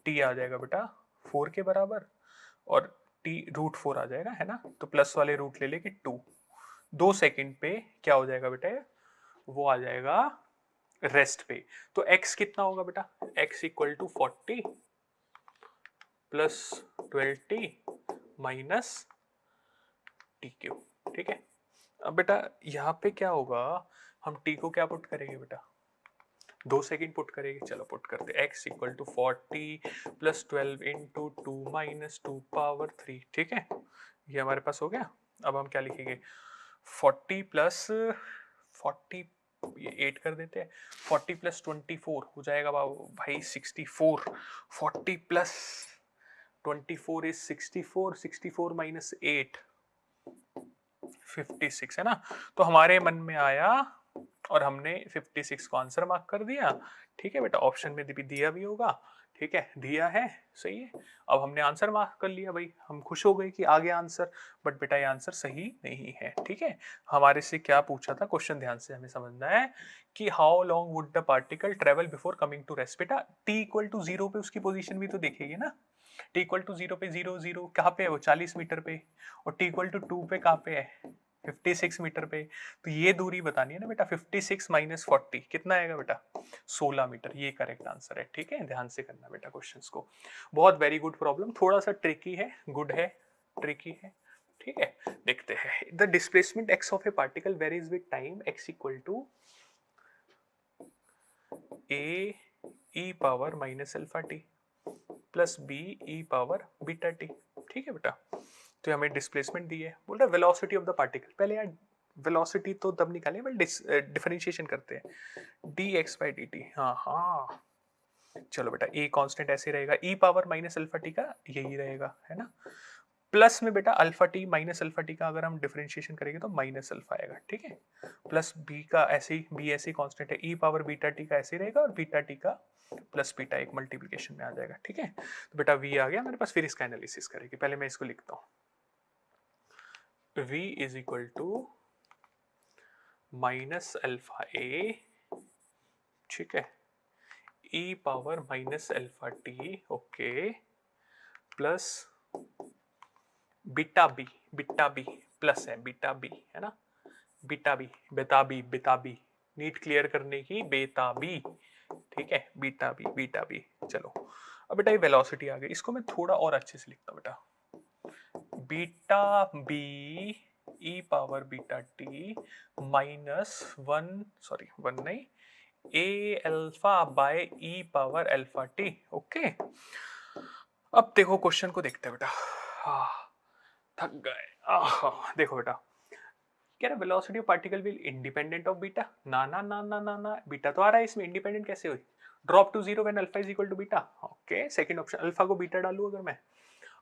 t आ जाएगा बेटा 4 के बराबर, और t √4 आ जाएगा, है ना, तो प्लस वाले रूट ले लेके 2, 2 सेकंड पे क्या हो जाएगा बेटा, वो आ जाएगा रेस्ट पे। तो x कितना होगा बेटा, x equal to 40 plus 12t minus T cube, ठीक है। अब बेटा यहाँ पे क्या होगा, हम t को क्या पुट करेंगे बेटा, 2 सेकंड पुट करेंगे, चलो पुट करते, x equal to 40 plus 12 into 2 minus 2 power 3, ठीक है, ये हमारे पास हो गया। अब हम क्या लिखेंगे, 40 प्लस 40, ये 8 कर देते हैं, 40 प्लस 24 हो जाएगा भाई 64, 40 प्लस 24 इज 64, 64 माइनस 8 56, है ना। तो हमारे मन में आया और हमने 56 को आंसर मार्क कर दिया, ठीक है बेटा, ऑप्शन में भी दिया भी होगा, ठीक है, दिया है, सही है। अब हमने आंसर मार्क कर लिया भाई, हम खुश हो गए कि आ गया आंसर, बट बेटा ये आंसर सही नहीं है, ठीक है। हमारे से क्या पूछा था क्वेश्चन, ध्यान से हमें समझना है कि how long would the particle travel before coming to rest. बेटा t इक्वल टू 0 पे उसकी पोजीशन भी तो देखेगी ना, t इक्वल टू 0 पे 0 0 कहाँ पे है वो 40 मीटर पे, और t इक्वल टू 2 पे कहाँ पे है 56 मीटर पे। तो ये दूरी बतानी है ना बेटा, 56 माइनस 40 कितना आएगा बेटा 16 मीटर, ये करेक्ट आंसर है, ठीक है। ध्यान से करना बेटा क्वेश्चंस को, बहुत वेरी गुड प्रॉब्लम, थोड़ा सा ट्रिकी है, गुड है, ट्रिकी है, ठीक है। देखते हैं, the displacement x of a particle varies with time, x equal to a e power minus alpha T plus b e power beta T, ठीक है बेटा। तो हमें डिस्प्लेसमेंट दी है, बोल रहा वेलोसिटी ऑफ द पार्टिकल, पहले यार वेलोसिटी तो तब निकालें, बट डिफरेंशिएशन करते हैं, dx बाई dt, हाँ हाँ, चलो बेटा a कांस्टेंट ऐसे रहेगा, e power minus alpha T का यही रहेगा, है ना, प्लस में बेटा alpha T minus alpha T का अगर हम डिफरेंशिएशन करेंगे तो माइनस अल्फा आएगा, ठीक है, प्लस b का ऐसे ही, b ऐसे कांस्टेंट है, e पावर बीटा टी का ऐसे रहेगा, और बीटा टी का प्लस बीटा एक मल्टीप्लिकेशन में आ जाएगा, ठीक है। तो बेटा v आ गया मेरे पास, फिर इसका एनालिसिस करेंगे, पहले मैं इसको लिखता हूँ, v is equal to minus alpha A, ठीक है, e power minus alpha T, okay, plus beta B plus है, बीटा बी है ना, beta B, beta B neat clear करने की, बेता बी, ठीक है, बीटा बी। चलो अब बेटा ये वेलोसिटी आ गई, इसको मैं थोड़ा और अच्छे से लिखता हूँ बेटा, beta B E power beta T minus 1 नहीं, A alpha by E power alpha T, okay. अब देखो क्वेश्चन को देखते हैं बेटा, थक गए, देखो बेटा कह रहा velocity of particle will independent of beta, ना ना ना ना ना ना, बीटा तो आ रहा है इसमें, इंडिपेंडेंट कैसे हुई, drop to 0 when alpha is equal to beta, okay, second option, alpha को बीटा डालू अगर मैं,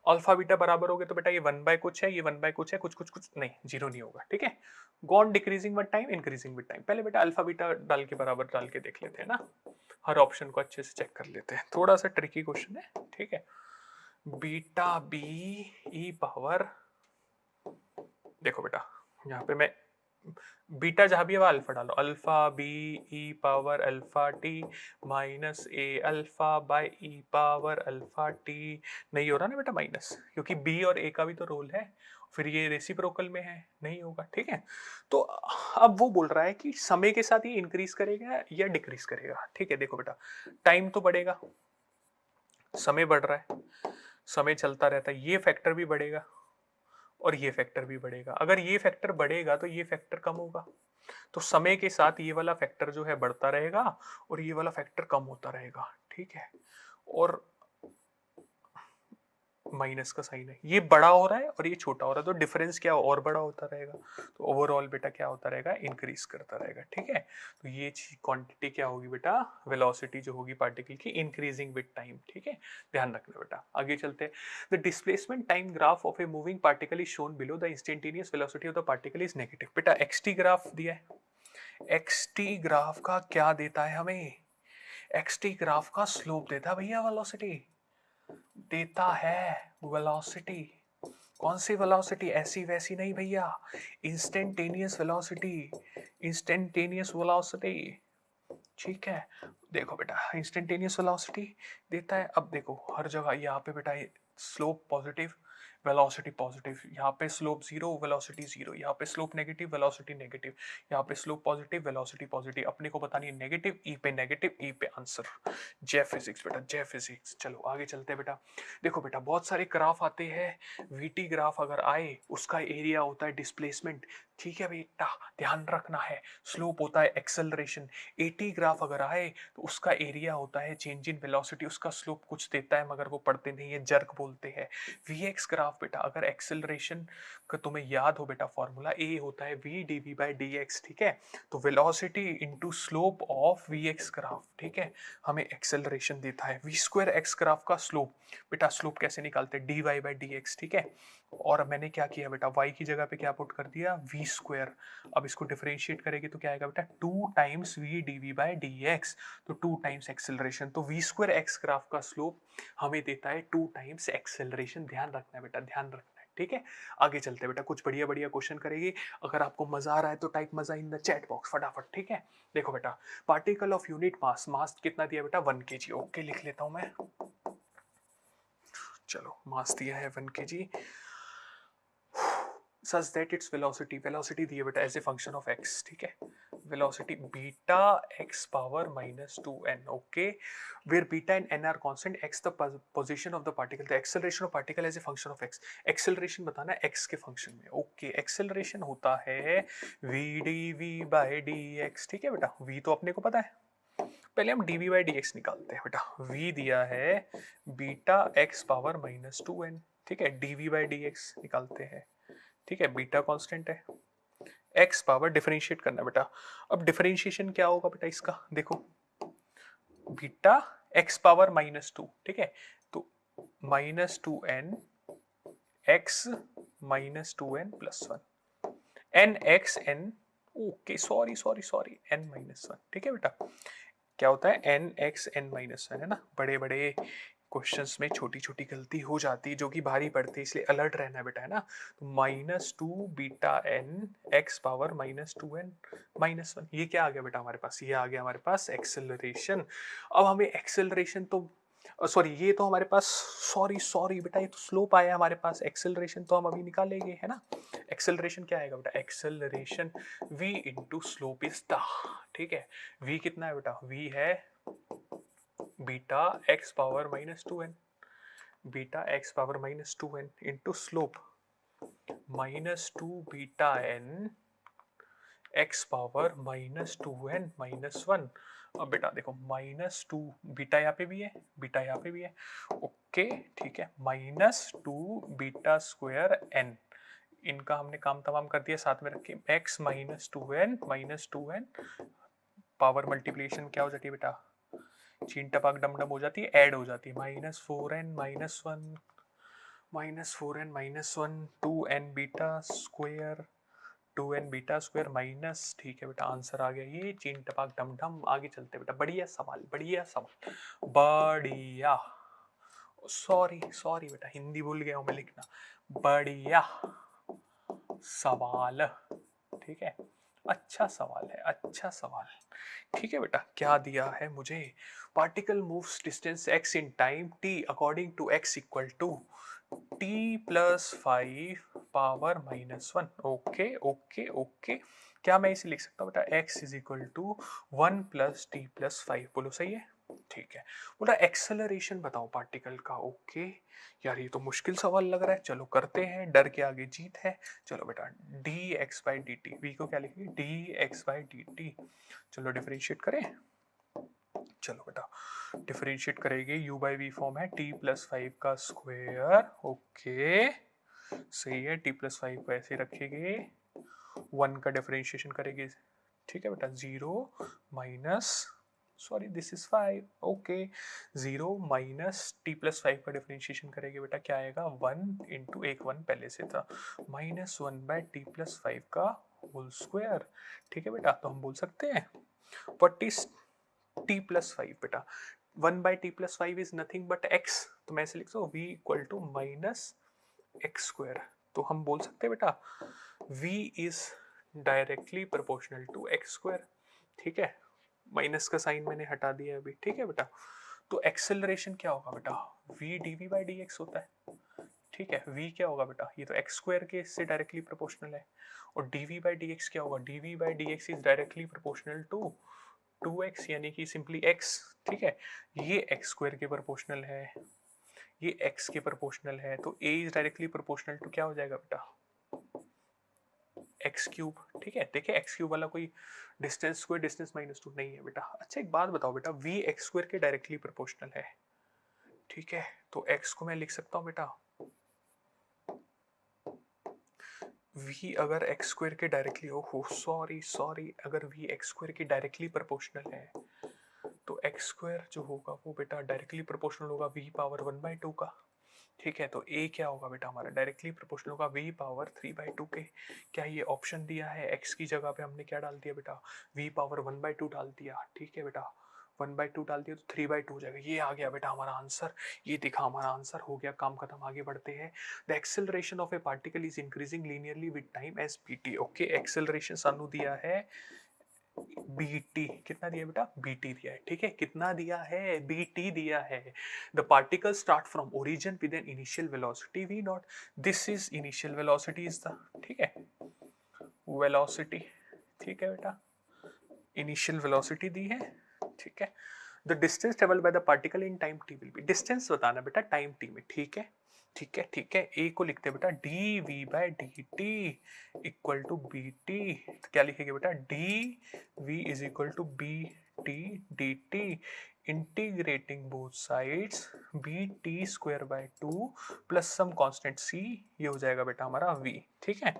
अल्फा बीटा बराबर हो गए तो बेटा ये 1 बाय कुछ है, ये 1 बाय कुछ है, कुछ कुछ कुछ नहीं, जीरो नहीं होगा, ठीक है। Gone decreasing with time, increasing with time. पहले बेटा अल्फा बीटा डाल के बराबर डाल के देख लेते हैं ना, हर ऑप्शन को अच्छे से चेक कर लेते हैं। थोड़ा सा ट्रिकी क्वेश्चन है, ठीक है। बीटा बी ई पावर, देखो बेटा यहाँ पे मैं बीटा जहां भी है वह अल्फा डालो, alpha B E power alpha T minus A alpha by E power alpha T. नहीं हो रहा ना बेटा माइनस, क्योंकि बी और ए का भी तो रोल है, फिर ये रेसिप्रोकल में है, नहीं होगा, ठीक है। तो अब वो बोल रहा है कि समय के साथ ये इंक्रीज करेगा या डिक्रीज करेगा, ठीक है। देखो बेटा टाइम तो बढ़ेगा, समय बढ़ रहा है, समय चलता रहता है, ये फैक्टर भी बढ़ेगा और ये फैक्टर भी बढ़ेगा। अगर ये फैक्टर बढ़ेगा तो ये फैक्टर कम होगा, तो समय के साथ ये वाला फैक्टर जो है बढ़ता रहेगा और ये वाला फैक्टर कम होता रहेगा, ठीक है। और माइनस का साइन है, ये बड़ा हो रहा है और ये छोटा हो रहा है, तो डिफरेंस क्या और बड़ा होता रहेगा, तो ओवरऑल बेटा क्या होता रहेगा, इंक्रीज करता रहेगा, ठीक है। तो ये क्वांटिटी क्या होगी बेटा, वेलोसिटी जो होगी पार्टिकल की, इंक्रीजिंग विद टाइम, ठीक है। ध्यान रखना बेटा, आगे चलते हैं। The displacement time graph of a moving particle is shown below, the instantaneous velocity of the particle is negative. बेटा एक्सटी ग्राफ दिया है, एक्सटी ग्राफ का क्या देता है हमें, एक्सटी ग्राफ का स्लोप देता है भैया, वेलोसिटी देता है, वेलोसिटी। कौन सी वेलोसिटी, ऐसी वैसी नहीं भैया, इंस्टेंटेनियस वेलोसिटी, इंस्टेंटेनियस वेलोसिटी, ठीक है। देखो बेटा इंस्टेंटेनियस वेलोसिटी देता है। अब देखो हर जगह यहाँ पे बेटा स्लोप पॉजिटिव, वेलोसिटी पॉजिटिव, यहाँ पे स्लोप जीरो, वेलोसिटी जीरो, यहाँ पे स्लोप नेगेटिव, वेलोसिटी नेगेटिव, यहाँ पे स्लोप पॉजिटिव, वेलोसिटी पॉजिटिव। अपने को बतानी है नेगेटिव, ई पे नेगेटिव, ई पे आंसर। जय फिजिक्स बेटा, जय फिजिक्स। चलो आगे चलते हैं बेटा। देखो बेटा बहुत सारे ग्राफ आते हैं, वीटी ग्राफ अगर आए उसका एरिया होता है डिस्प्लेसमेंट, ठीक है बेटा, ध्यान रखना है। स्लोप होता है एक्सेलरेशन। एटी ग्राफ अगर आए तो उसका एरिया होता है चेंज इन वेलोसिटी, उसका स्लोप कुछ देता है मगर वो पढ़ते नहीं है, जर्क बोलते हैं। वीएक्स ग्राफ बेटा अगर एक्सेलरेशन का तुम्हें याद हो बेटा, फॉर्मूला ए होता है V D V by D X, ठीक है। तो velocity into slope of V X graph, ठीक है, हमें एक्सेलरेशन देता है। वी स्क्वायर एक्स ग्राफ का स्लोप, बेटा स्लोप कैसे निकालते हैं, D Y by D X, ठीक है। और मैंने क्या किया बेटा, y की जगह पे क्या पुट कर दिया, वी स्क्वायर। अब इसको डिफरेंशिएट करेंगे तो क्या आएगा बेटा, 2 times V D V by D X, तो 2 टाइम्स एक्सेलरेशन। तो वी स्क्वायर एक्स ग्राफ का स्लोप हमें देता है 2 टाइम्स एक्सेलरेशन। ध्यान रखना है बेटा, ध्यान रखना है, ठीक है। आगे चलते बेटा, कुछ बढ़िया बढ़िया क्वेश्चन करेंगे। अगर आपको मजा आ रहा है तो टाइप मजा इन द चैट बॉक्स फटाफट, ठीक है। देखो बेटा पार्टिकल ऑफ यूनिट मास, मास कितना दिया बेटा, 1 kg। ओके लिख लेता हूं मैं, चलो मास दिया है 1 kg, such that its velocity, velocity दी है बेटा as a function of x, ठीक है। velocity beta x power minus 2n, okay, where beta and n are constant, x the position of the particle, the acceleration of particle as a function of x। acceleration बताना है x के फंक्शन में, ओके। acceleration होता है v dv by dx, ठीक है बेटा। v तो अपने को पता है, पहले हम dv by dx निकालते हैं बेटा। v दिया है beta x power minus 2n, ठीक है, dv by dx निकालते हैं, ठीक है। बीटा कांस्टेंट है, x पावर डिफरेंशिएट करना बेटा। अब डिफरेंशिएशन क्या होगा बेटा इसका, देखो बीटा x पावर माइनस 2, ठीक है, तो minus 2n x minus 2n plus 1 n x n, okay sorry sorry sorry, n minus 1, ठीक है बेटा। क्या होता है n x n माइनस 1, है ना। बड़े बड़े क्वेश्चंस में छोटी छोटी गलती हो जाती है जो कि भारी पड़ती है, इसलिए अलर्ट रहना बेटा, है ना। तो minus 2 beta n x power minus 2n minus 1, ये क्या आ गया बेटा हमारे पास, ये आ गया हमारे पास एक्सेलरेशन। अब हमें एक्सेलरेशन तो सॉरी ये तो हमारे पास, सॉरी सॉरी बेटा ये तो स्लोप आया हमारे पास, एक्सेलरेशन तो हम अभी निकालेंगे, है ना। एक्सेलरेशन क्या आएगा बेटा, acceleration v into slope is the, ठीक है। v कितना है बेटा, v है beta x power minus 2n, beta x power minus 2n into slope minus 2 beta n x power minus 2n minus 1। अब बेटा देखो माइनस 2, बीटा यहाँ पे भी है, बीटा यहाँ पे भी है, ओके ठीक है। माइनस 2 बीटा स्क्वायर n, इनका हमने काम तमाम कर दिया, साथ में रखे x minus 2n minus 2n, power multiplication क्या हो जाती है बेटा, चीन टपाक डम डम हो जाती है, ऐड हो जाती है, minus 4n minus 1 -4n -1 2n beta square 2n beta square minus, ठीक है बेटा आंसर आ गया ये, चीन टपाक डम डम। आगे चलते बेटा, बढ़िया सवाल बढ़िया सवाल बढ़िया। सॉरी सॉरी बेटा, हिंदी भूल गया हूं मैं लिखना। बढ़िया सवाल, ठीक है, अच्छा सवाल है, अच्छा सवाल। ठीक है बेटा, क्या दिया है मुझे? Particle moves distance x in time t according to x equal to t plus 5 power -1। Okay okay okay, क्या मैं इसे लिख सकता हूँ बेटा? x is equal to 1 plus T plus 5, बोलो सही है? ठीक है। बोला एक्सेलरेशन बताओ पार्टिकल का। ओके यार, ये तो मुश्किल सवाल लग रहा है, चलो करते हैं, डर के आगे जीत है। चलो बेटा, D X by D T, V को क्या लिखेंगे? D X by D T. चलो डिफरेंशिएट करें। चलो बेटा डिफरेंशिएट करेंगे, u बाई वी फॉर्म है t प्लस 5 का स्क्वायर। ओके सही है, t प्लस 5 को ऐसे रखेंगे, 1 का डिफरेंशिएशन करेंगे, ठीक है बेटा, 0 minus, sorry this is 5, okay 0 minus T plus 5 का डिफरेंशिएशन करेंगे बेटा, क्या आएगा? 1 इंटू एक 1 पहले से था, -1 बाय टी प्लस 5 का होल स्क्वायर। ठीक है बेटा, तो हम बोल सकते हैं व्हाट इज टी प्लस 5 बेटा? 1 by T plus 5 is nothing but x, तो मैं ऐसे लिख सकता हूँ v equal to minus X square. तो हम बोल सकते हैं बेटा v is directly proportional to X square. ठीक है, माइनस का साइन मैंने हटा दिया अभी। ठीक है बेटा, तो एक्सेलरेशन क्या होगा बेटा? v dv बाई dx होता है। ठीक है, v क्या होगा बेटा? ये तो एक्स स्क्वायर के इससे डायरेक्टली प्रोपोर्शनल है। और dv बाई dx क्या होगा? dv by dx is directly proportional to 2x, यानी कि सिंपली x। ठीक है, ये x स्क्वायर के प्रोपोर्शनल है, ये x के प्रोपोर्शनल है, तो a is directly proportional to क्या हो जाएगा बेटा? X cube. ठीक है, देखिए एक्स क्यूब वाला कोई डिस्टेंस स्क्वायर डिस्टेंस -2 नहीं है बेटा। अच्छा एक बात बताओ बेटा, v एक्स स्क्वायर के डायरेक्टली प्रोपोर्शनल है। ठीक है, तो x को मैं लिख सकता हूँ बेटा, v अगर एक्स स्क्वायर के डायरेक्टली हो सॉरी सॉरी, अगर v एक्स स्क्वायर के डायरेक्टली प्रोपोर्शनल है तो एक्स स्क्वायर जो होगा वो बेटा डायरेक्टली प्रोपोर्शनल होगा v पावर 1/2 का। ठीक है, तो a क्या होगा बेटा हमारा? डायरेक्टली प्रोपोर्शनल होगा v पावर 3/2 के। क्या ये ऑप्शन दिया है? x की जगह पे हमने क्या डाल दिया बेटा? v पावर 1/2 डाल दिया। ठीक है बेटा, 1/2 डाल दिया तो 3/2 हो जाएगा। ये आ गया बेटा हमारा आंसर, ये दिखा हमारा आंसर, हो गया काम खत्म। आगे बढ़ते हैं। The acceleration of a particle is increasing linearly with time as bt। Okay, acceleration सानू दिया है bt, कितना दिया बेटा? bt दिया है। ठीक है, कितना दिया है? bt दिया है। The particle start from origin with an initial velocity v naught, this is initial velocity is the, ठीक है, वेलोसिटी। ठीक है बेटा, इनिशियल वेलोसिटी दी है। ठीक है, the distance travelled by the particle in time t will be, distance बताना बेटा टाइम t में। ठीक है, ठीक है, ठीक है, a को लिखते हैं बेटा dv by dt equal to bt। तो क्या लिखेंगे बेटा? dv is equal to bt dt integrating both sides bt square by 2 plus some constant c, ये हो जाएगा बेटा हमारा v। ठीक है,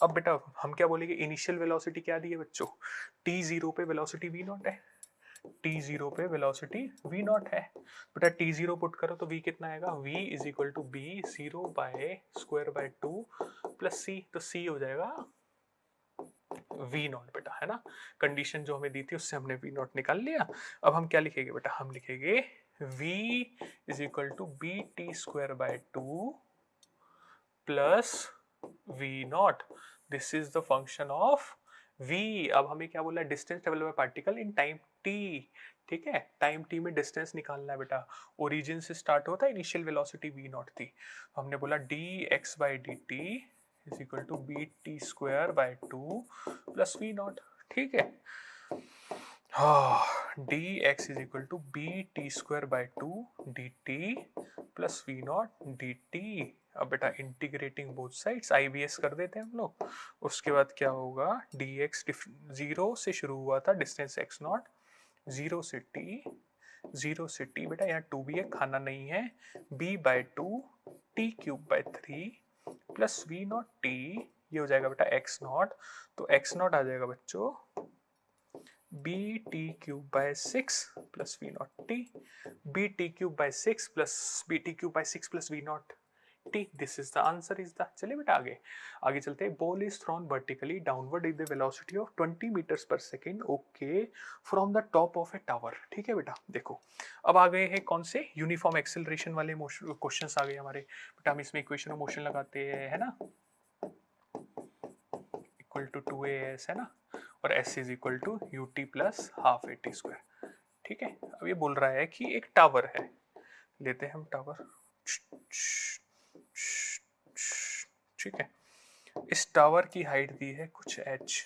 अब बेटा हम क्या बोलेंगे? इनिशियल वेलोसिटी क्या दी है बच्चों? t0 पे वेलोसिटी v नॉट है, t0 पे वेलोसिटी v नॉट है बेटा। t0 पुट करो तो v कितना आएगा? v is equal to b 0 by square by 2 plus c, तो c हो जाएगा v नॉट बेटा, है ना। कंडीशन जो हमें दी थी उससे हमने v नॉट निकाल लिया। अब हम क्या लिखेंगे बेटा? हम लिखेंगे v is equal to B T square by 2 plus v naught, this is the function of v। अब हमें क्या बोला? Distance travelled by particle in time t। ठीक है, टाइम t में डिस्टेंस निकालना है बेटा, ओरिजिन से स्टार्ट होता है, इनिशियल वेलोसिटी v नॉट थी, हमने बोला dx by dt is equal to B T square by 2 plus v naught. ठीक है, dx is equal to B T square by 2 dt plus V naught dt। अब बेटा इंटीग्रेटिंग बोथ साइड्स IBS कर देते हैं हम लोग। उसके बाद क्या होगा? dx 0 से शुरू हुआ था डिस्टेंस x नॉट, 0 से t बेटा, यहाँ 2 भी है, खाना नहीं है, b by 2 t cube by 3 plus V naught t, ये हो जाएगा बेटा x नॉट। तो x नॉट आ जाएगा बच्चों B T cube by 6 plus V naught T, B T cube by 6 plus B T cube by 6 plus V naught. 80, this is the answer is the. चलिए बेटा आगे आगे चलते हैं। Ball is thrown vertically downward with the velocity of 20 metres per second okay from the top of a tower. ठीक है बेटा, देखो अब आ गए हैं कौन से यूनिफॉर्म एक्सेलरेशन वाले क्वेश्चंस आ गए हमारे बेटा। हम इसमें इक्वेशन ऑफ मोशन लगाते हैं, है ना, इक्वल टू 2as, है ना, और s is equal to ut plus half A T square. ठीक है, अब ये बोल रहा है कि एक टावर है, लेते हैं हम टावर। ठीक है, इस टावर की हाइट दी है कुछ h।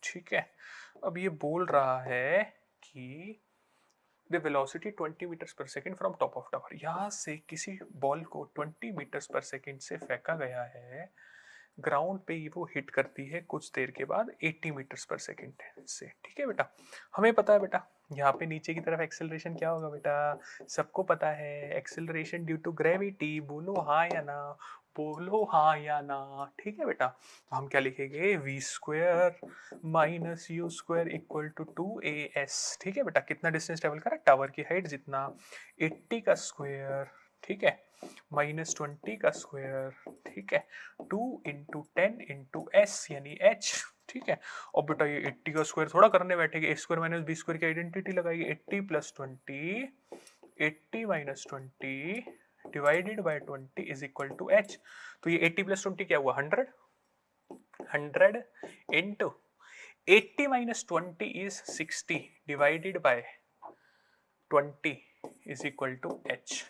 ठीक है, अब ये बोल रहा है कि the velocity 20 metres per second from top of tower. यहां से किसी बॉल को 20 मीटर्स पर सेकेंड से फेंका गया है, ग्राउंड पे ही वो हिट करती है कुछ देर के बाद 80 मीटर्स पर सेकेंड से। ठीक है बेटा, हमें पता है बेटा यहाँ पे नीचे की तरफ एक्सेलरेशन क्या होगा बेटा, सबको पता है, एक्सेलरेशन ड्यू टू ग्रेविटी। बोलो हाँ या ना, बोलो हाँ या ना। ठीक है बेटा, तो हम क्या लिखेंगे, V square minus U square equal to 2as। ठीक है बेटा, कितना डिस्टेंस ट्रेवल करा, टावर की हाइट जितना, 80 का स्क्वायर, ठीक है, माइनस 20 का स्क्वायर, ठीक है, 2 इंटू 10 इंटू एस यानी h। ठीक है, और बेटा ये 80 का स्क्वायर थोड़ा करने बैठेगा, A square minus B square की आइडेंटिटी लगाएगी, 80 plus 20, 80 minus 20 divided by 20 is equal to h। तो ये 80 प्लस 20 क्या हुआ, 100, 100 into 80 minus 20 is 60 divided by 20 is equal to h।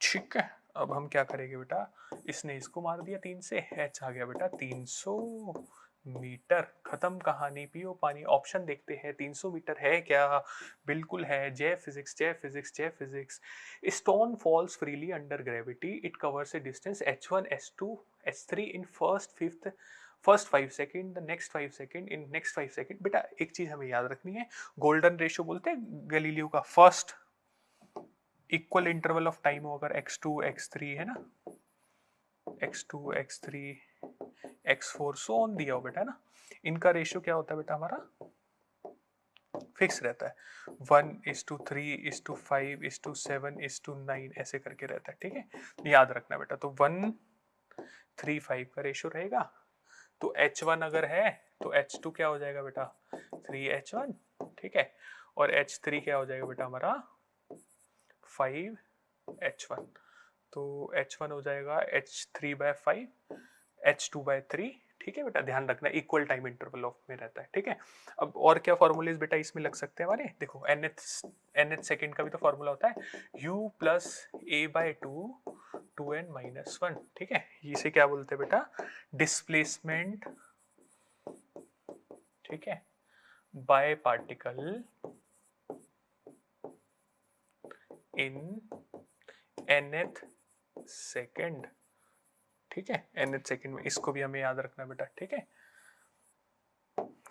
ठीक है, अब हम क्या करेंगे बेटा, इसने इसको मार दिया 3 से, h आ गया बेटा 300 मीटर। खत्म कहानी, पियो पानी। ऑप्शन देखते हैं, 300 मीटर है क्या, बिल्कुल है। जय फिजिक्स जय फिजिक्स जय physics. Stone falls freely under gravity, it covers A distance h1 h2 h3 in first 5 second, the next 5 second, in next 5 second. बेटा एक चीज हमें याद रखनी है, गोल्डन रेशियो बोलते हैं गैलीलियो का, first equal interval of time हो अगर x2 x3 है ना, x2 x3 x4 so on दिया हो बेटा, है ना, इनका रेशियो क्या होता है बेटा, हमारा फिक्स रहता है, 1:3:5:7:9 ऐसे करके रहता है। ठीक है, याद रखना बेटा। तो 1:3:5 का रेशियो रहेगा, तो h1 अगर है तो h2 क्या हो जाएगा बेटा, 3h1। ठीक है, और h3 क्या हो जाएगा बेटा हमारा 5h1। तो h1 हो जाएगा h3/5 h2/3। ठीक है बेटा, ध्यान रखना इक्वल टाइम इंटरवल ऑफ में रहता है। ठीक है, अब और क्या फॉर्मूलेज बेटा इसमें लग सकते हैं हमारे, देखो nth सेकेंड का भी तो फॉर्मूला होता है, u प्लस a/2 2n-1। ठीक है, इसे क्या बोलते हैं बेटा, डिस्प्लेसमेंट, ठीक है, by particle in nth second. ठीक है, nth सेकेंड में, इसको भी हमें याद रखना बेटा। ठीक है,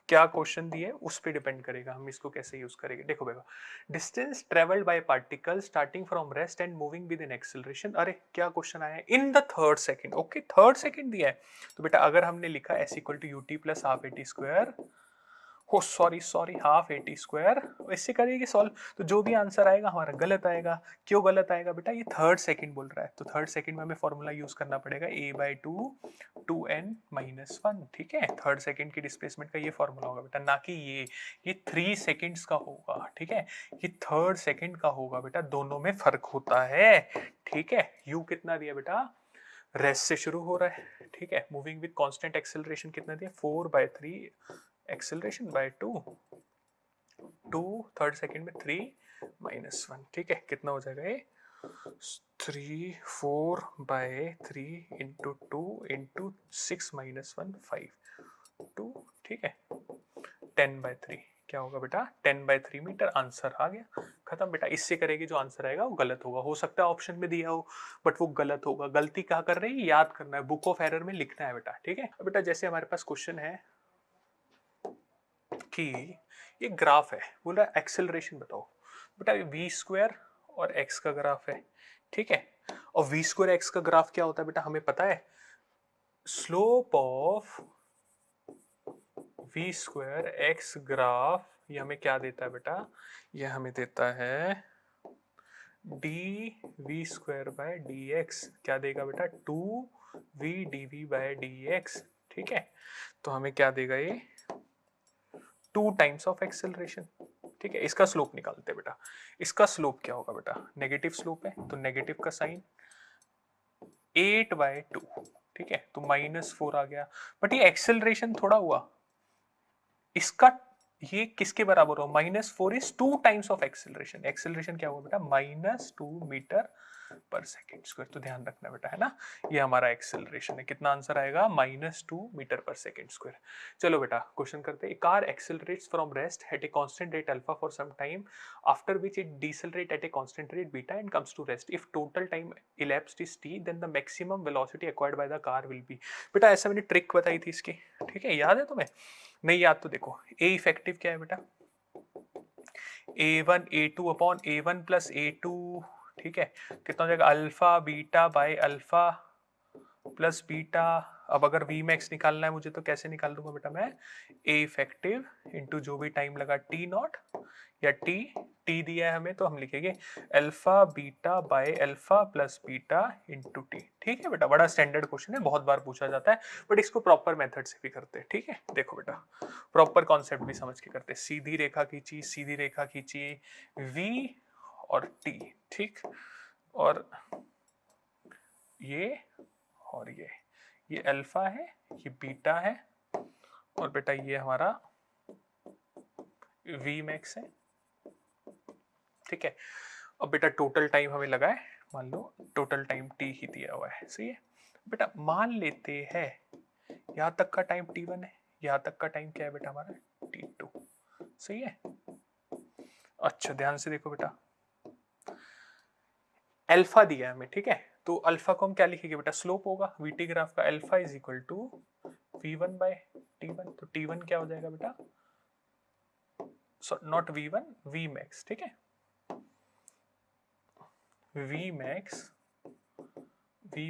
क्या क्वेश्चन दिए उस पर डिपेंड करेगा हम इसको कैसे यूज करेंगे। देखो बेटा, distance travelled by particle starting from rest and moving with an acceleration. अरे क्या क्वेश्चन आया है, in the third second. Okay, third second दिया है, तो बेटा अगर हमने लिखा s equal to ut plus half A T square, हो sorry half A T square, इससे करेंगे सॉल्व, तो जो भी आंसर आएगा हमारा गलत आएगा। क्यों गलत आएगा बेटा, ये थर्ड सेकंड बोल रहा है, तो थर्ड सेकंड में हमें फॉर्मूला यूज करना पड़ेगा a/2 2n-1। ठीक है, थर्ड सेकंड की डिस्प्लेसमेंट का ये फॉर्मूला होगा बेटा, ना कि ये 3 सेकंड्स का होगा। ठीक है, ये थर्ड सेकंड का होगा बेटा, दोनों में फर्क होता है। ठीक है, u कितना दिया बेटा, रेस्ट से शुरू हो रहा है। ठीक है, मूविंग विद कांस्टेंट एक्सेलरेशन कितना दिया, 4/3 एक्सेलरेशन बाय 2 थर्ड सेकंड में 3-1। ठीक है, कितना हो जाएगा ये, 3/4/3 इंटू 2 इंटू 6-1 5 2। ठीक है, 10/3 क्या होगा बेटा, 10/3 मीटर। आंसर आ गया, खत्म बेटा। इससे करेगी, जो आंसर आएगा वो गलत होगा, हो सकता है ऑप्शन में दिया हो बट वो गलत होगा। गलती क्या कर रहे हैं, याद करना है, बुक ऑफ एरर में लिखना है बेटा। ठीक है, बेटा जैसे हमारे पास क्वेश्चन है कि ये ग्राफ है, बोल रहा है एक्सेलरेशन बताओ। बेटा वी स्क्वायर और एक्स का ग्राफ है। ठीक है, और वी स्क्वायर एक्स का ग्राफ क्या होता है बेटा, हमें पता है, slope of V square X graph, ये हमें क्या देता है बेटा, ये हमें देता है D V square by D X क्या देगा बेटा 2v dv बाय dx। ठीक है, तो हमें क्या देगा ये 2 टाइम्स ऑफ एक्सेलरेशन। ठीक है, इसका स्लोप निकालते हैं बेटा। इसका स्लोप क्या होगा बेटा, नेगेटिव स्लोप है तो नेगेटिव का साइन 8/2। ठीक है, तो -4 आ गया। बट ये एक्सेलरेशन थोड़ा हुआ, इसका ये किसके बराबर हो, -4 is 2 times of acceleration. Acceleration क्या हुआ बेटा, -2 मीटर पर सेकेंड स्क्वायर। तो ध्यान रखना बेटा, है ना, ये हमारा एक्सेलरेशन है। कितना आंसर आएगा, -2 मीटर पर सेकेंड स्क्वायर। चलो बेटा क्वेश्चन करते हैं। Car accelerates from rest at a constant rate alpha for some time after which it decelerate at a constant rate beta and comes to rest. If total time elapsed is t then the maximum velocity acquired by the car will be। बेटा ऐसा मैंने ट्रिक बताई थी इसकी, ठीक है, याद है तुम्हें? नहीं याद तो देखो, ए इफेक्टिव क्या है बेटा, a1 a2 upon a1 plus a2। ठीक है, कितना हो जाएगा, alpha beta by alpha plus beta. अब अगर वी मैक्स निकालना है मुझे तो कैसे निकाल दूंगा बेटा मैं, ए इफेक्टिव इंटू जो भी टाइम लगा टी नॉट या टी दिया है हमें तो हम लिखेंगे alpha beta by alpha plus beta into T. ठीक है बेटा, बड़ा स्टैंडर्ड क्वेश्चन है, बहुत बार पूछा जाता है, बट इसको प्रॉपर मेथड से भी करते हैं। ठीक है, देखो बेटा प्रॉपर कॉन्सेप्ट भी समझ के करते हैं। सीधी रेखा खींची, सीधी रेखा खींची, वी और टी, ठीक, और ये और ये अल्फा है, ये बीटा है, और बेटा ये हमारा वी मैक्स है। ठीक है, अब बेटा टोटल टाइम हमें लगा है, मान लो टोटल टाइम टी ही दिया हुआ है, सही है बेटा। मान लेते हैं यहां तक का टाइम t1 है, यहां तक का टाइम क्या है बेटा हमारा t2, सही है। अच्छा ध्यान से देखो बेटा, अल्फा दिया है हमें, ठीक है, तो अल्फा को हम क्या लिखेंगे बेटा, स्लोप होगा वीटी ग्राफ का। Alpha is equal to v1 by t1, तो t1 क्या हो जाएगा बेटा, नॉट v1, v मैक्स। ठीक है, v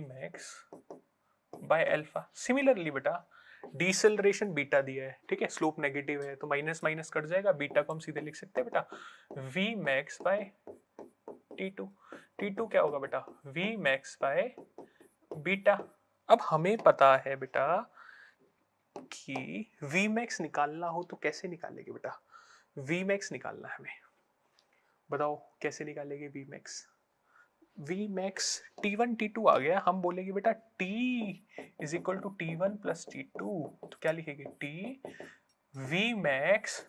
max by alpha. Similarly बेटा डिसेलरेशन बीटा दिया है, ठीक है, स्लोप नेगेटिव है तो माइनस माइनस कट जाएगा, बीटा को हम सीधे लिख सकते हैं बेटा v max bye t2। t2 क्या होगा बेटा, v मैक्स बाय बीटा। अब हमें पता है बेटा कि v मैक्स निकालना हो तो कैसे निकालेंगे बेटा, v मैक्स निकालना है हमें, बताओ कैसे निकालेंगे v max. v max t1 t2 आ गया, हम बोलेंगे बेटा t is equal to t1 plus t2, तो क्या लिखेंगे t v max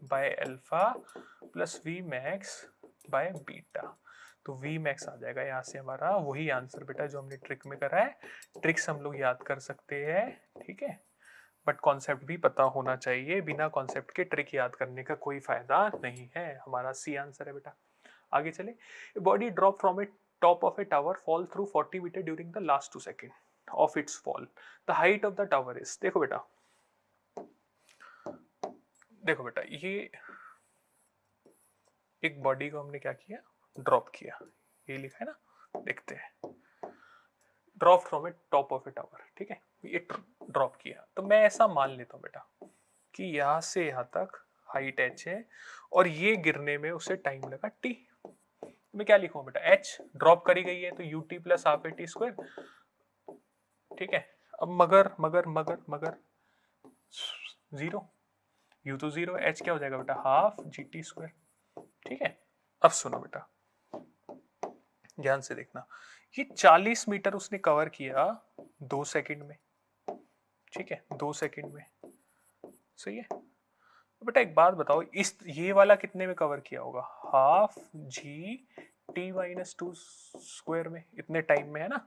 by alpha plus v max by beta. तो v मैक्स आ जाएगा यहाँ से हमारा वही आंसर बेटा जो हमने ट्रिक में करा है। ट्रिक्स हम लोग याद कर सकते हैं, ठीक है, बट कॉन्सेप्ट भी पता होना चाहिए, बिना कॉन्सेप्ट के ट्रिक याद करने का कोई फायदा नहीं है। हमारा सी आंसर है बेटा। आगे चले, body drop from a top of a tower fall through 40 meter during the last 2 second of its fall, the height of the tower is. देखो बेटा ये एक बॉडी को हमने क्या किया, ड्रॉप किया, ये लिखा है ना, देखते हैं, drop from a top of a tower. ठीक है, ये ड्रॉप किया, तो मैं ऐसा मान लेता हूं बेटा कि यहां से यहां तक हाइट h है और ये गिरने में उसे टाइम लगा t। मैं क्या लिखूं बेटा, h ड्रॉप करी गई है तो ut plus half A T square. ठीक है, अब मगर जीरो, u तो जीरो, h क्या हो जाएगा बेटा, हाफ जी टी स्क्वायर। ठीक है, अब सुनो बेटा ध्यान से देखना, ये 40 मीटर उसने कवर किया 2 सेकंड में। ठीक है, 2 सेकंड में, सही है। तो बेटा एक बात बताओ, इस ये वाला कितने में कवर किया होगा, half G T minus 2 square में, इतने टाइम में, है ना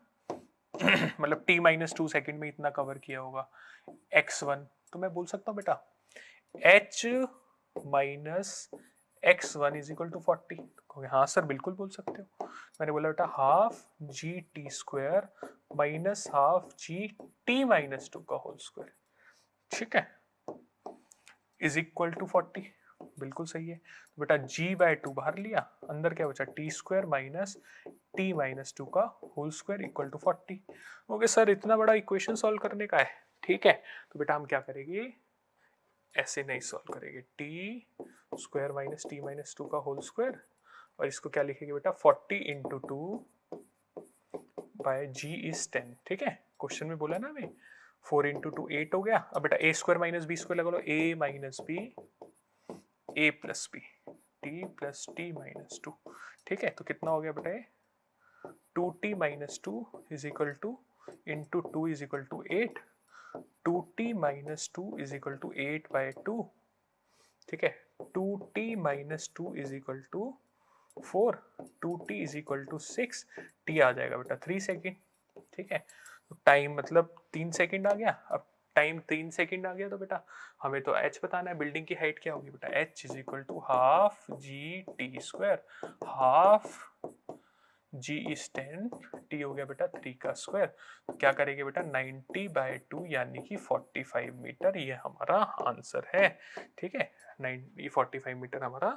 मतलब t माइनस 2 सेकेंड में इतना कवर किया होगा x1। तो मैं बोल सकता हूँ बेटा h minus x1 is equal to 40। हाँ सर बिल्कुल बोल सकते हो, मैंने बोला बेटा half G T square minus half G T minus 2 का होल स्क्वायर, ठीक है, इज इक्वल टू 40। बिल्कुल सही है। तो बेटा g बाय 2 बाहर लिया, अंदर क्या बचा, T square minus T minus 2 का whole square equal to 40। Okay sir इतना बड़ा इक्वेशन सॉल्व करने का है, ठीक है, तो बेटा हम क्या करेंगे, ऐसे नहीं सॉल्व करेंगे, T square minus T minus 2 का होल स्क्वायर और इसको क्या लिखेंगे बेटा 40 इंटू 2 बाय जी इज 10, ठीक है। क्वेश्चन में बोला ना हमें 4 इंटू 2 8 हो गया। अब बेटा A square minus B square लगा लो, A minus B A plus B T plus T minus 2, ठीक है। तो कितना हो गया बेटा ये 2t minus 2 is equal to into 2 is equal to 8, 2t minus 2 is equal to 8 by 2, ठीक है। 2t minus 2 is equal to 4, 2t is equal to 6, t आ जाएगा बेटा 3 सेकेंड, ठीक है। तो टाइम मतलब 3 सेकेंड आ गया। अब टाइम 3 सेकेंड आ गया तो बेटा हमें तो h बताना है, बिल्डिंग की हाइट क्या होगी बेटा h is equal to half G T square, half g is 10, t हो गया बेटा 3 का स्क्वायर। तो क्या करेंगे बेटा 90 बाय 2 यानी कि 45 मीटर, ये हमारा आंसर है, ठीक है। 45 मीटर हमारा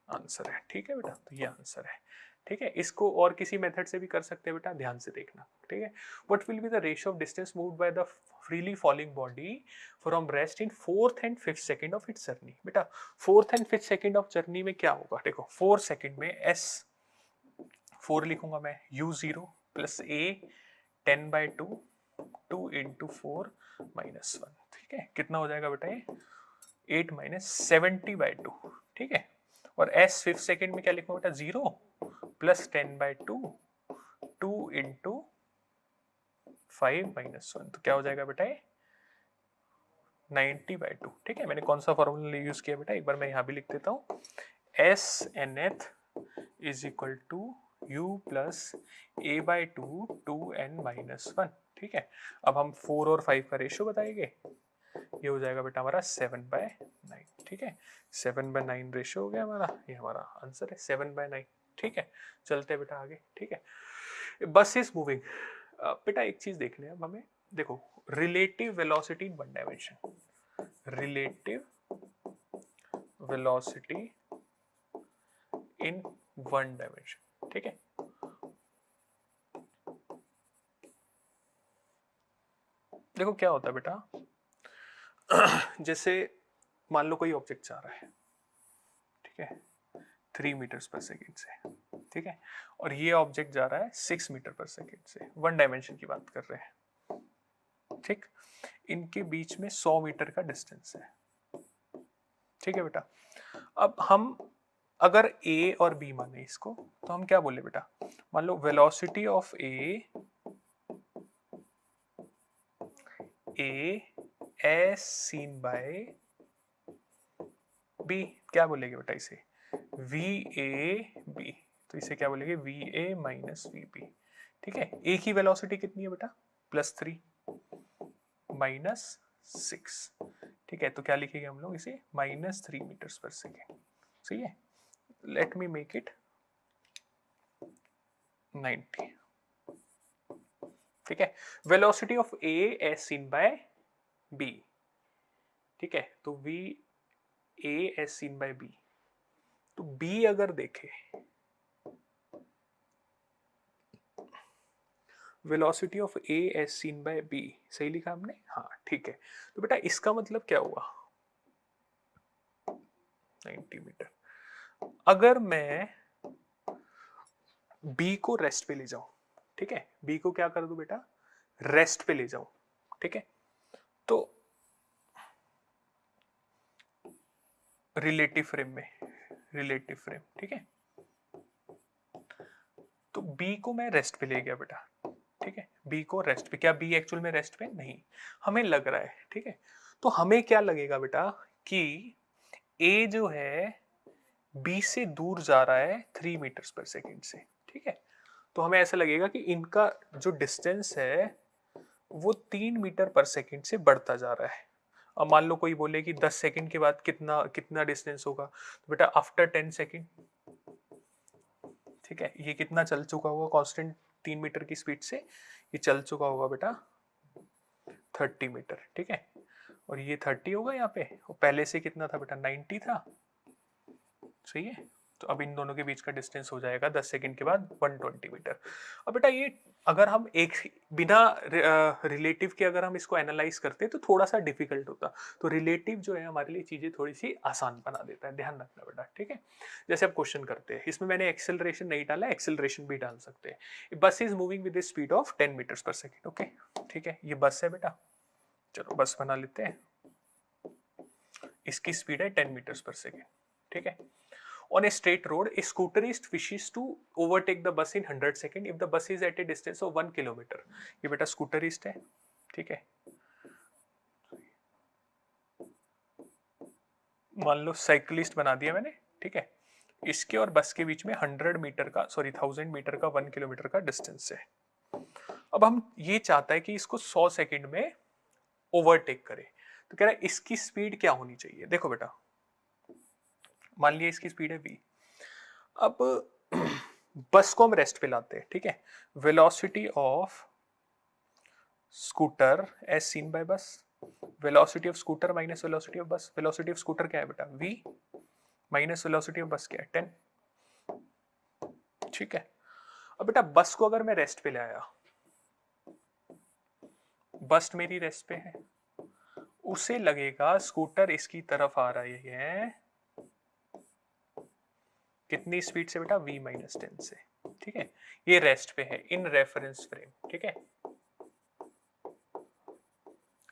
आंसर है, ठीक है बेटा। तो ये आंसर है, ठीक है। इसको और किसी मेथड से भी कर सकते हैं बेटा, ध्यान से देखना, ठीक है। What will be the ratio of distance moved by the freely falling body from rest in 4th and 5th second of its journey. बेटा 4th and 5th second of journey में क्या होगा, देखो 4 सेकंड में s 4 लिखूंगा मैं, u0 plus a 10 by 2 2 into 4 minus 1, ठीक है। कितना हो जाएगा बेटा ये 8 माइनस 70 बाय 2, ठीक है। और s 5th सेकंड में क्या लिखूंगा बेटा 0 प्लस 10 बाय 2 2 इंटू 5 माइनस 1, तो क्या हो जाएगा बेटा ये 90 बाय 2, ठीक है। मैंने कौन सा फॉर्मूला यूज किया बेटा, एक बार मैं यहाँ भी लिख देता हूँ, s nth is equal to u plus a by 2 2n minus 1, ठीक है। अब हम 4 और 5 का रेशियो बताएंगे, ये हो जाएगा बेटा हमारा 7 बाय 9, ठीक है। 7 बाय 9 रेशियो हो गया हमारा, ये हमारा आंसर है 7 बाय 9, ठीक है। चलते बेटा आगे, ठीक है। बस इज मूविंग, बेटा एक चीज देख लें अब हमें, देखो relative velocity in one dimension, relative velocity in one dimension, ठीक है। देखो क्या होता है बेटा, जैसे मान लो कोई ऑब्जेक्ट जा रहा है, ठीक है 3 मीटर्स पर सेकेंड से, ठीक है। और ये ऑब्जेक्ट जा रहा है 6 मीटर पर सेकेंड से, वन डायमेंशन की बात कर रहे हैं, ठीक। इनके बीच में 100 मीटर का डिस्टेंस है, ठीक है बेटा। अब हम अगर a और b माने इसको, तो हम क्या बोले बेटा, मान लो velocity of a as seen by b, क्या बोलेंगे बेटा इसे वी ए बी, तो इसे क्या बोलेंगे V A minus V B, ठीक है। a की वेलोसिटी कितनी है बेटा +3 माइनस 6, ठीक है। तो क्या लिखेंगे हम लोग इसे -3 मीटर्स पर सेकेंड, सही है। लेट मी मेक इट 90, ठीक है। Velocity of a as seen by b, ठीक है। तो v a as seen by b, तो b अगर देखे velocity of a as seen by b, सही लिखा हमने, हाँ ठीक है। तो बेटा इसका मतलब क्या हुआ 90 मीटर। अगर मैं b को रेस्ट पे ले जाऊं, ठीक है, b को क्या कर दूं बेटा रेस्ट पे ले जाऊं, ठीक है। तो रिलेटिव फ्रेम में, रिलेटिव फ्रेम, ठीक है। तो b को मैं रेस्ट पे ले गया बेटा, ठीक है। b को रेस्ट पे, क्या b एक्चुअल में रेस्ट पे नहीं, हमें लग रहा है, ठीक है। तो हमें क्या लगेगा बेटा कि a जो है b से दूर जा रहा है 3 मीटर्स पर सेकेंड से, ठीक है। तो हमें ऐसा लगेगा कि इनका जो डिस्टेंस है वो 3 मीटर पर सेकेंड से बढ़ता जा रहा है। अब मान लो कोई बोले कि 10 सेकंड के बाद कितना कितना डिस्टेंस होगा, तो बेटा आफ्टर 10 सेकंड, ठीक है, ये कितना चल चुका होगा कांस्टेंट 3 मीटर की स्पीड से, ये चल चुका होगा बेटा 30 मीटर, ठीक है। और ये 30 होगा यहाँ पे, और पहले से कितना था बेटा 90 था, सही है। तो अब इन दोनों के बीच का डिस्टेंस हो जाएगा 10 सेकंड के बाद 120 मीटर। अब बेटा ये अगर हम एक बिना रिलेटिव के अगर हम इसको एनालाइज करते तो थोड़ा सा डिफिकल्ट होता, तो रिलेटिव जो है हमारे लिए चीजें थोड़ी सी आसान बना देता है, ध्यान रखना बेटा, ठीक है। जैसे अब क्वेश्चन करते हैं, इसमें मैंने एक्सेलरेशन नहीं डाला, एक्सेलरेशन भी डाल सकते हैं। Bus is moving with the speed of 10 meters per second, okay ठीक है, ये बस है बेटा, चलो बस बना लेते हैं, इसकी स्पीड है 10 मीटर्स पर सेकेंड, ठीक है। On a straight road, a scooterist wishes to overtake the bus in 100 seconds if the bus is at a distance of 1 kilometer. ये बेटा स्कूटरिस्ट है, ठीक है। मान लो साइकिलिस्ट बना दिया मैंने, ठीक है। इसके और बस के बीच में 100 मीटर का, सॉरी 1000 मीटर का 1 किलोमीटर का डिस्टेंस है। अब हम ये चाहता है कि इसको 100 सेकंड में ओवरटेक करे, तो कह रहा है इसकी स्पीड क्या होनी चाहिए। देखो बेटा, मान लिया इसकी स्पीड है v, अब बस को हम रेस्ट पे लाते हैं, ठीक है। Velocity of scooter as seen by bus, velocity of scooter minus velocity of bus, velocity of scooter क्या है बेटा v, माइनस वेलोसिटी ऑफ बस क्या है 10, ठीक है। अब बेटा बस को अगर मैं रेस्ट पे लाया, बस मेरी रेस्ट पे है, उसे लगेगा स्कूटर इसकी तरफ आ रही है कितनी स्पीड से बेटा v माइनस 10 से, ठीक है। ये रेस्ट पे है इन रेफरेंस फ्रेम, ठीक है,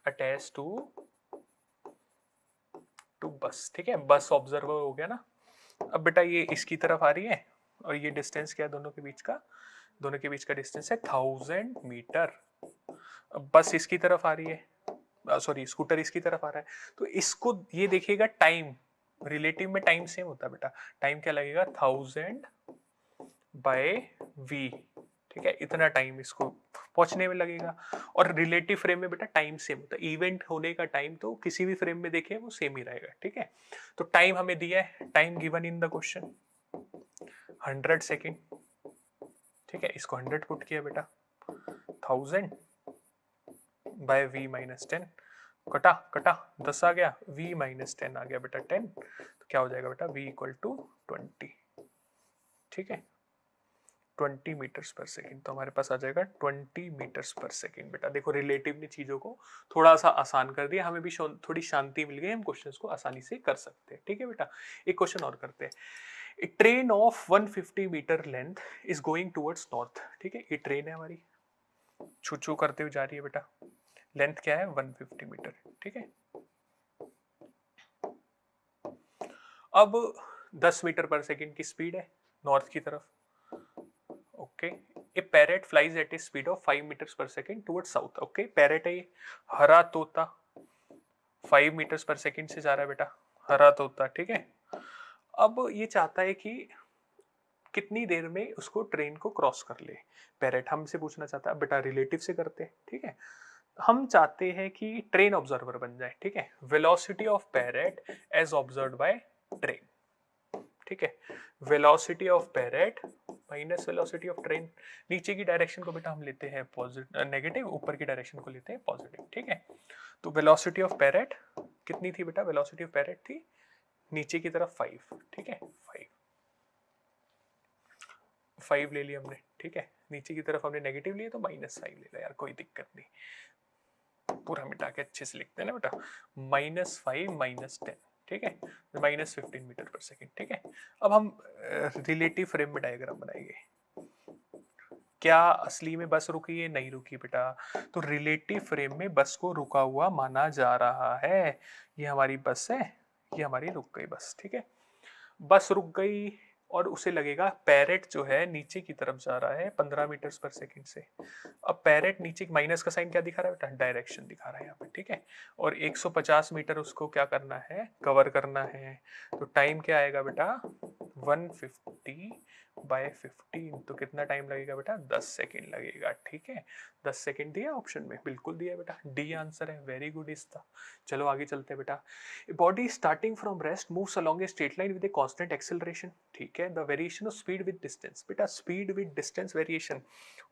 अटैच टू बस, ठीक है। बस ऑब्जर्वर हो गया ना। अब बेटा ये इसकी तरफ आ रही है और ये डिस्टेंस क्या है दोनों के बीच का, दोनों के बीच का डिस्टेंस है 1000 मीटर। अब बस इसकी तरफ आ रही है, सॉरी स्कूटर इसकी तरफ आ रहा है, तो इसको ये देखिएगा टाइम, रिलेटिव में टाइम सेम होता है बेटा, टाइम क्या लगेगा 1000 बाय v, ठीक है, इतना टाइम इसको पहुंचने में लगेगा। और रिलेटिव फ्रेम में बेटा टाइम सेम होता है, इवेंट होने का टाइम तो किसी भी फ्रेम में देखें वो सेम ही रहेगा, ठीक है। तो टाइम हमें दिया है, time given in the question 100 second, ठीक है, इसको 100 पुट किया बेटा, 1000 बाय v माइनस 10, कटा कटा 10 आ गया, v माइनस 10 आ गया बेटा 10, तो क्या हो जाएगा बेटा v इक्वल टू 20, ठीक है, 20 मीटर्स पर सेकेंड, तो हमारे पास आ जाएगा 20 मीटर्स पर सेकेंड। बेटा देखो रिलेटिव ने चीजों को थोड़ा सा आसान कर दिया, हमें भी थोड़ी शांति मिल गई, हम क्वेश्चंस को आसानी से कर सकते हैं, ठीक है बेटा। एक क्वेश्चन और करते हैं, a train of 150 metre length is going towards north, ठीक है, ये ट्रेन है हमारी, छू छू करते हुए जा रही है बेटा, लेंथ क्या है 150 मीटर, ठीक है। अब 10 मीटर पर सेकेंड की स्पीड है नॉर्थ की तरफ, okay. A parrot flies at a speed of 5 metres per second towards south, okay. Parrot है ये, हरा तोता 5 मीटर्स पर सेकेंड से जा रहा है बेटा, हरा तोता, ठीक है। अब ये चाहता है कि कितनी देर में उसको ट्रेन को क्रॉस कर ले, पैरेट हमसे पूछना चाहता है। बेटा रिलेटिव से करते हैं, ठीक है। हम चाहते हैं कि ट्रेन ऑब्जर्वर बन जाए, ठीक है। Velocity of parrot as observed by train, ठीक है, velocity of parrot minus velocity of train, नीचे की डायरेक्शन को बेटा हम लेते हैं पॉजिटिव नेगेटिव, ऊपर की डायरेक्शन को लेते हैं पॉजिटिव, ठीक है। तो वेलोसिटी ऑफ पैरेट कितनी थी बेटा, वेलोसिटी ऑफ पैरेट थी नीचे की तरफ 5, ठीक है, 5 ले लिया हमने, ठीक है। नीचे की तरफ हमने नेगेटिव लिया तो -5 ले लिया, यार कोई दिक्कत नहीं, पूरा मिटा के अच्छे से लिखते हैं ना बेटा, -5 -10, ठीक है, -15 मीटर पर सेकेंड, ठीक है। अब हम रिलेटिव फ्रेम में डायग्राम बनाएंगे, क्या असली में बस रुकी है, नहीं रुकी बेटा, तो रिलेटिव फ्रेम में बस को रुका हुआ माना जा रहा है, ये हमारी बस है, ये हमारी रुक गई बस, ठीक है। बस रुक गई और उसे लगेगा पैरेट जो है नीचे की तरफ जा रहा है 15 मीटर्स पर सेकंड से। अब पैरेट नीचे माइनस का साइन क्या दिखा रहा है बेटा, डायरेक्शन दिखा रहा है यहाँ पे, ठीक है। और 150 मीटर उसको क्या करना है, कवर करना है, तो टाइम क्या आएगा बेटा 150 बाय 15, तो कितना टाइम लगेगा बेटा 10 सेकेंड लगेगा, ठीक है। 10 सेकेंड दिया ऑप्शन में, बिल्कुल दिया बेटा, डी आंसर है, वेरी गुड इसका। चलो आगे चलते हैं बेटा, body starting from rest moves along a straight line with a constant acceleration, ठीक है। The variation of speed with distance, बेटा speed with distance variation,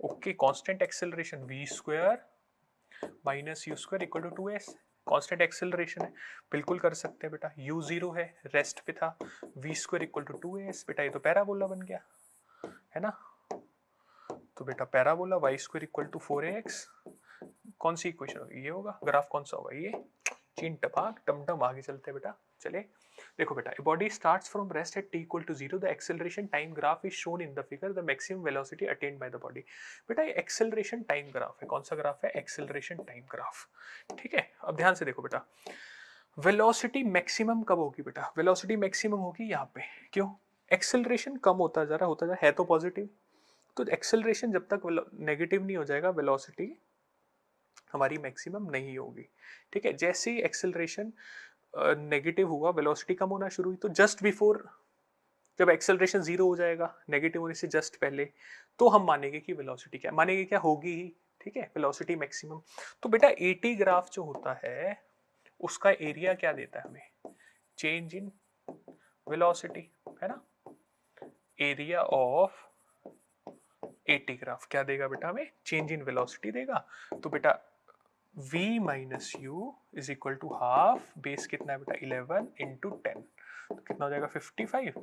okay, constant acceleration v² minus u² equal to 2s, constant acceleration है, बिल्कुल कर सकते हैं बेटा। u 0 है, रेस्ट पे था, v square equal to 2as, बेटा ये तो पैराबोला बन गया है ना। तो बेटा parabola y square equal to 4ax, कौन सी इक्वेशन होगी, ये होगा। ग्राफ कौन सा होगा, ये। चीन टपाक टमटम, आगे चलते हैं बेटा। चले देखो बेटा, a body starts from rest at t equal to 0, the acceleration time graph is shown in the figure, the maximum velocity attained by the body। बेटा ये acceleration time graph है, कौन सा ग्राफ है, acceleration time graph, ठीक है। अब ध्यान से देखो बेटा, वेलोसिटी मैक्सिमम कब होगी बेटा, वेलोसिटी मैक्सिमम होगी यहाँ पे, क्यों, एक्सेलरेशन कम होता जा रहा, होता जा है तो पॉजिटिव, तो एक्सेलरेशन जब तक नेगेटिव नहीं हो जाएगा वेलोसिटी हमारी मैक्सिमम नहीं होगी, ठीक है। जैसे ही एक्सेलरेशन नेगेटिव हुआ, वेलोसिटी कम होना शुरू हुई, तो जस्ट बिफोर, जब एक्सेलरेशन जीरो हो जाएगा नेगेटिव होने से जस्ट पहले, तो हम मानेंगे कि वेलोसिटी क्या मानेंगे, क्या होगी ही, ठीक है, वेलोसिटी मैक्सिमम। तो बेटा एटी ग्राफ जो होता है उसका एरिया क्या देता है हमें, चेंज इन वेलोसिटी, है ना। एरिया ऑफ एटी ग्राफ क्या देगा बेटा हमें, चेंज इन वेलोसिटी देगा। तो बेटा v minus U is equal to half, base कितना है बेटा 11 इंटू 10, तो कितना हो जाएगा 55,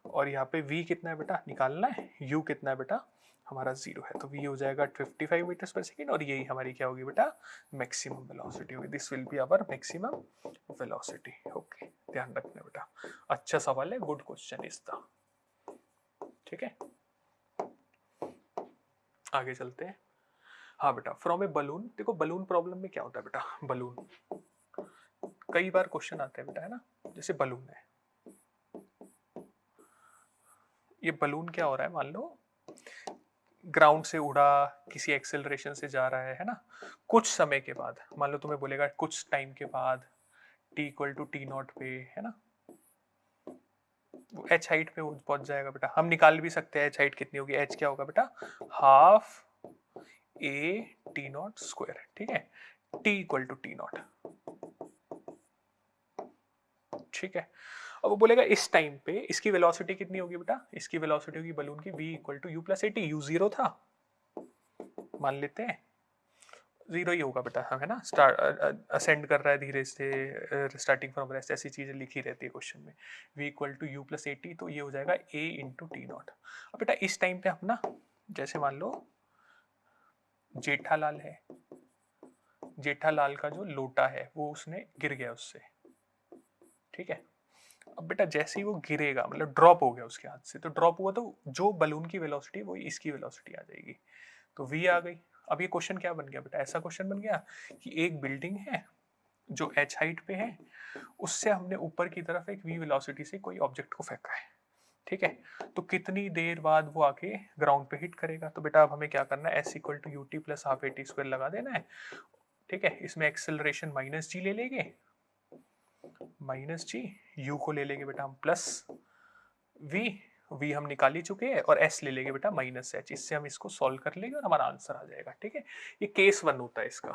और यहाँ पे v कितना है बेटा निकालना है, u कितना है बेटा हमारा 0 है, तो v हो जाएगा 55 मीटर्स पर सेकेंड, और यही हमारी क्या होगी बेटा मैक्सिमम वेलोसिटी होगी। This will be our maximum velocity. Okay, ध्यान रखना बेटा, अच्छा सवाल है, गुड क्वेश्चन इसका, ठीक है। आगे चलते हैं। हाँ बेटा, फ्रॉम ए बलून, देखो बलून प्रॉब्लम में क्या होता है बेटा, बलून कई बार क्वेश्चन आते हैं बेटा, है ना। जैसे बलून है, ये बलून क्या हो रहा है, मान लो ग्राउंड से उड़ा, किसी एक्सेलरेशन से जा रहा है ना, कुछ समय के बाद, मान लो तुम्हें बोलेगा कुछ टाइम के बाद t equal to T naught पे, है ना, वो h हाइट पे पहुंच जाएगा बेटा। हम निकाल भी सकते हैं h हाइट कितनी होगी, h क्या होगा बेटा half a T naught square, ठीक है, t equal to T naught, ठीक है। अब वो बोलेगा इस टाइम पे इसकी वेलोसिटी कितनी होगी बेटा, इसकी वेलोसिटी होगी बलून की v equal to U plus A T, U zero था मान लेते हैं, जीरो ही होगा बेटा, है ना। स्टार्ट असेंड कर रहा है धीरे से, स्टार्टिंग फ्रॉम रेस्ट, ऐसी चीजें लिखी रहती है क्वेश्चन में। v equal to U plus A T, तो ये हो जाएगा a इंटू टी नॉट। अब बेटा इस टाइम पे हम ना, जैसे मान लो जेठालाल है, जेठालाल का जो लोटा है वो उसने गिर गया उससे, ठीक है। अब बेटा जैसे ही वो गिरेगा, मतलब ड्रॉप हो गया उसके हाथ से, तो ड्रॉप हुआ तो जो बलून की वेलोसिटी वही इसकी वेलोसिटी आ जाएगी, तो v आ गई। अब ये क्वेश्चन क्या बन गया बेटा, ऐसा क्वेश्चन बन गया कि एक बिल्डिंग है जो h हाइट पे है, उससे हमने ऊपर की तरफ एक v वेलोसिटी से कोई ऑब्जेक्ट को फेंका है, ठीक है। तो कितनी देर बाद वो आके ग्राउंड पे हिट करेगा, तो बेटा अब हमें क्या करना है, s equal to U T plus half A T square लगा देना है, ठीक है। इसमें एक्सेलरेशन माइनस जी ले लेंगे, माइनस जी, यू को ले लेंगे बेटा हम प्लस v हम निकाल ही चुके हैं, और s ले लेंगे बेटा माइनस h, इससे हम इसको सॉल्व कर लेंगे और हमारा आंसर आ जाएगा, ठीक है। ये केस 1 होता है इसका।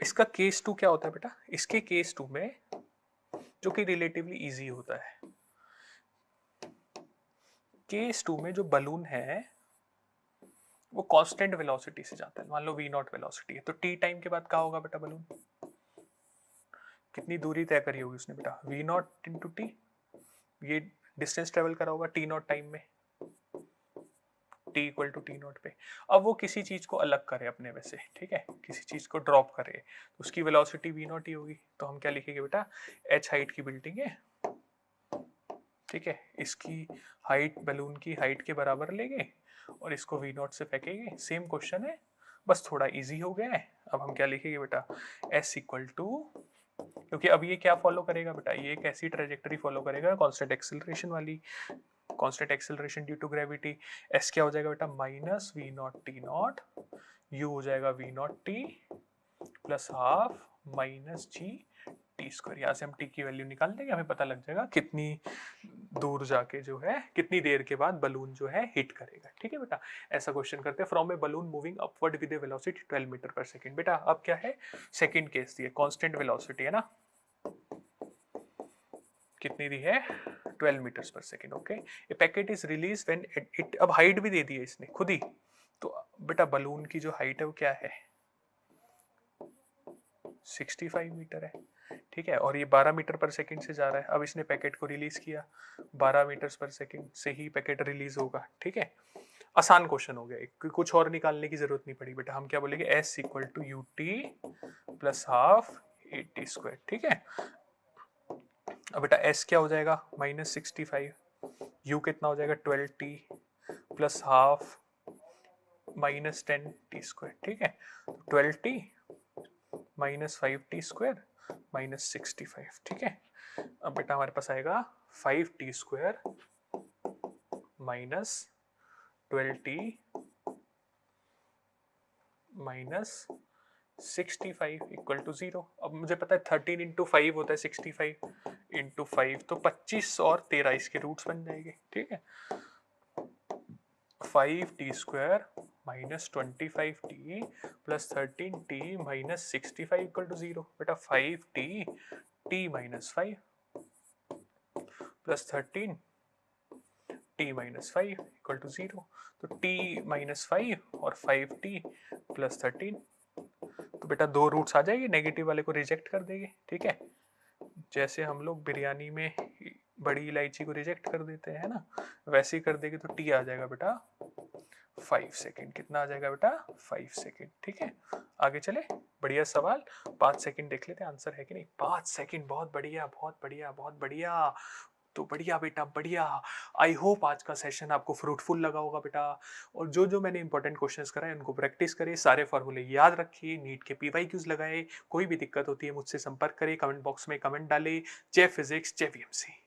इसका केस 2 क्या होता है बेटा, इसके केस 2 में जो कि रिलेटिवली इजी होता है, केस 2 में जो बलून है वो कांस्टेंट वेलोसिटी से जाता है, मान लो v नॉट वेलोसिटी है, तो t टाइम के बाद क्या होगा बेटा, बलून कितनी दूरी तय करी होगी उसने बेटा, v नॉट इंटू टी, ये डिस्टेंस ट्रेवल करा होगा टी नॉट टाइम में, t equal to T naught पे। अब वो किसी चीज को अलग करे अपने में से, ठीक है, किसी चीज को ड्रॉप करे, तो उसकी वेलोसिटी v नॉट ही होगी, तो हम क्या लिखेंगे बेटा, h हाइट की बिल्डिंग है, ठीक है, इसकी हाइट बलून की हाइट के बराबर लेंगे और इसको v नॉट से फेंकेंगे। सेम क्वेश्चन है, बस थोड़ा इजी हो गया है। अब हम क्या लिखेंगे बेटा, s इक्वल टू, क्योंकि अब ये क्या फॉलो करेगा बेटा, ये एक ऐसी ट्रेजेक्टरी फॉलो करेगा कांस्टेंट एक्सेलरेशन वाली, constant acceleration due to gravity. s क्या हो जाएगा बेटा minus v naught T naught, u हो जाएगा v naught T plus half minus G T square. यहाँ से हम t की वैल्यू निकाल देंगे, हमें पता लग जाएगा कितनी दूर जाके जो है, कितनी देर के बाद बलून जो है हिट करेगा, ठीक है बेटा। ऐसा क्वेश्चन करते हैं, from a balloon moving upward with a velocity 12 meter per second. बेटा अब क्या है, सेकंड केस दी है, कांस्टेंट वेलोसिटी है ना, कितनी दी है 12 मीटर्स पर second, okay. A packet is release when it, अब हाइट भी दे दी है इसने खुद ही, तो बेटा बलून की जो हाइट है वो क्या है, 65 मीटर है, ठीक है, और ये 12 मीटर पर सेकंड से जा रहा है। अब इसने पैकेट को रिलीज किया, 12 मीटर पर सेकंड से ही पैकेट रिलीज होगा, ठीक है। आसान क्वेश्चन हो गया, कुछ और निकालने की जरूरत नहीं पड़ी बेटा। हम क्या बोलेंगे, s equal to U T plus half A T square, ठीक है। अब बेटा s क्या हो जाएगा, -65, u कितना हो जाएगा 12t plus half -10t square, ठीक है। 12t -5t स्क्वायर -65, ठीक है। अब बेटा हमारे पास आएगा 5t square minus 12t minus 65 equal to 0। अब मुझे पता है 13 इंटू 5 होता है 65 इंटू 5, तो 25 और 13 इसके रूट्स बन जाएंगे, ठीक है। 5t square minus 25t plus 13t minus 65 equal to 0। बेटा 5t t minus 5 plus 13 t minus 5 equal to 0। तो t माइनस 5 और 5t प्लस 13, तो बेटा दो रूट्स आ जाएगी, नेगेटिव वाले को रिजेक्ट कर देंगे, ठीक है। जैसे हम लोग बिरयानी में बड़ी इलायची को रिजेक्ट कर देते हैं ना, वैसे ही कर देंगे, तो टी आ जाएगा बेटा 5 सेकेंड। कितना आ जाएगा बेटा, 5 सेकेंड, ठीक है। आगे चले, बढ़िया सवाल। 5 सेकेंड देख लेते हैं आंसर है कि नहीं। 5 सेकेंड, बहुत बढ़िया बहुत बढ़िया बहुत बढ़िया। तो बढ़िया बेटा बढ़िया। आई होप आज का सेशन आपको फ्रूटफुल लगा होगा बेटा। और जो जो मैंने इंपॉर्टेंट क्वेश्चंस कराए उनको प्रैक्टिस करें, सारे फॉर्मूले याद रखिए, नीट के PYQs लगाए। कोई भी दिक्कत होती है मुझसे संपर्क करें, कमेंट बॉक्स में कमेंट डालें। जय फिजिक्स, जय VMC।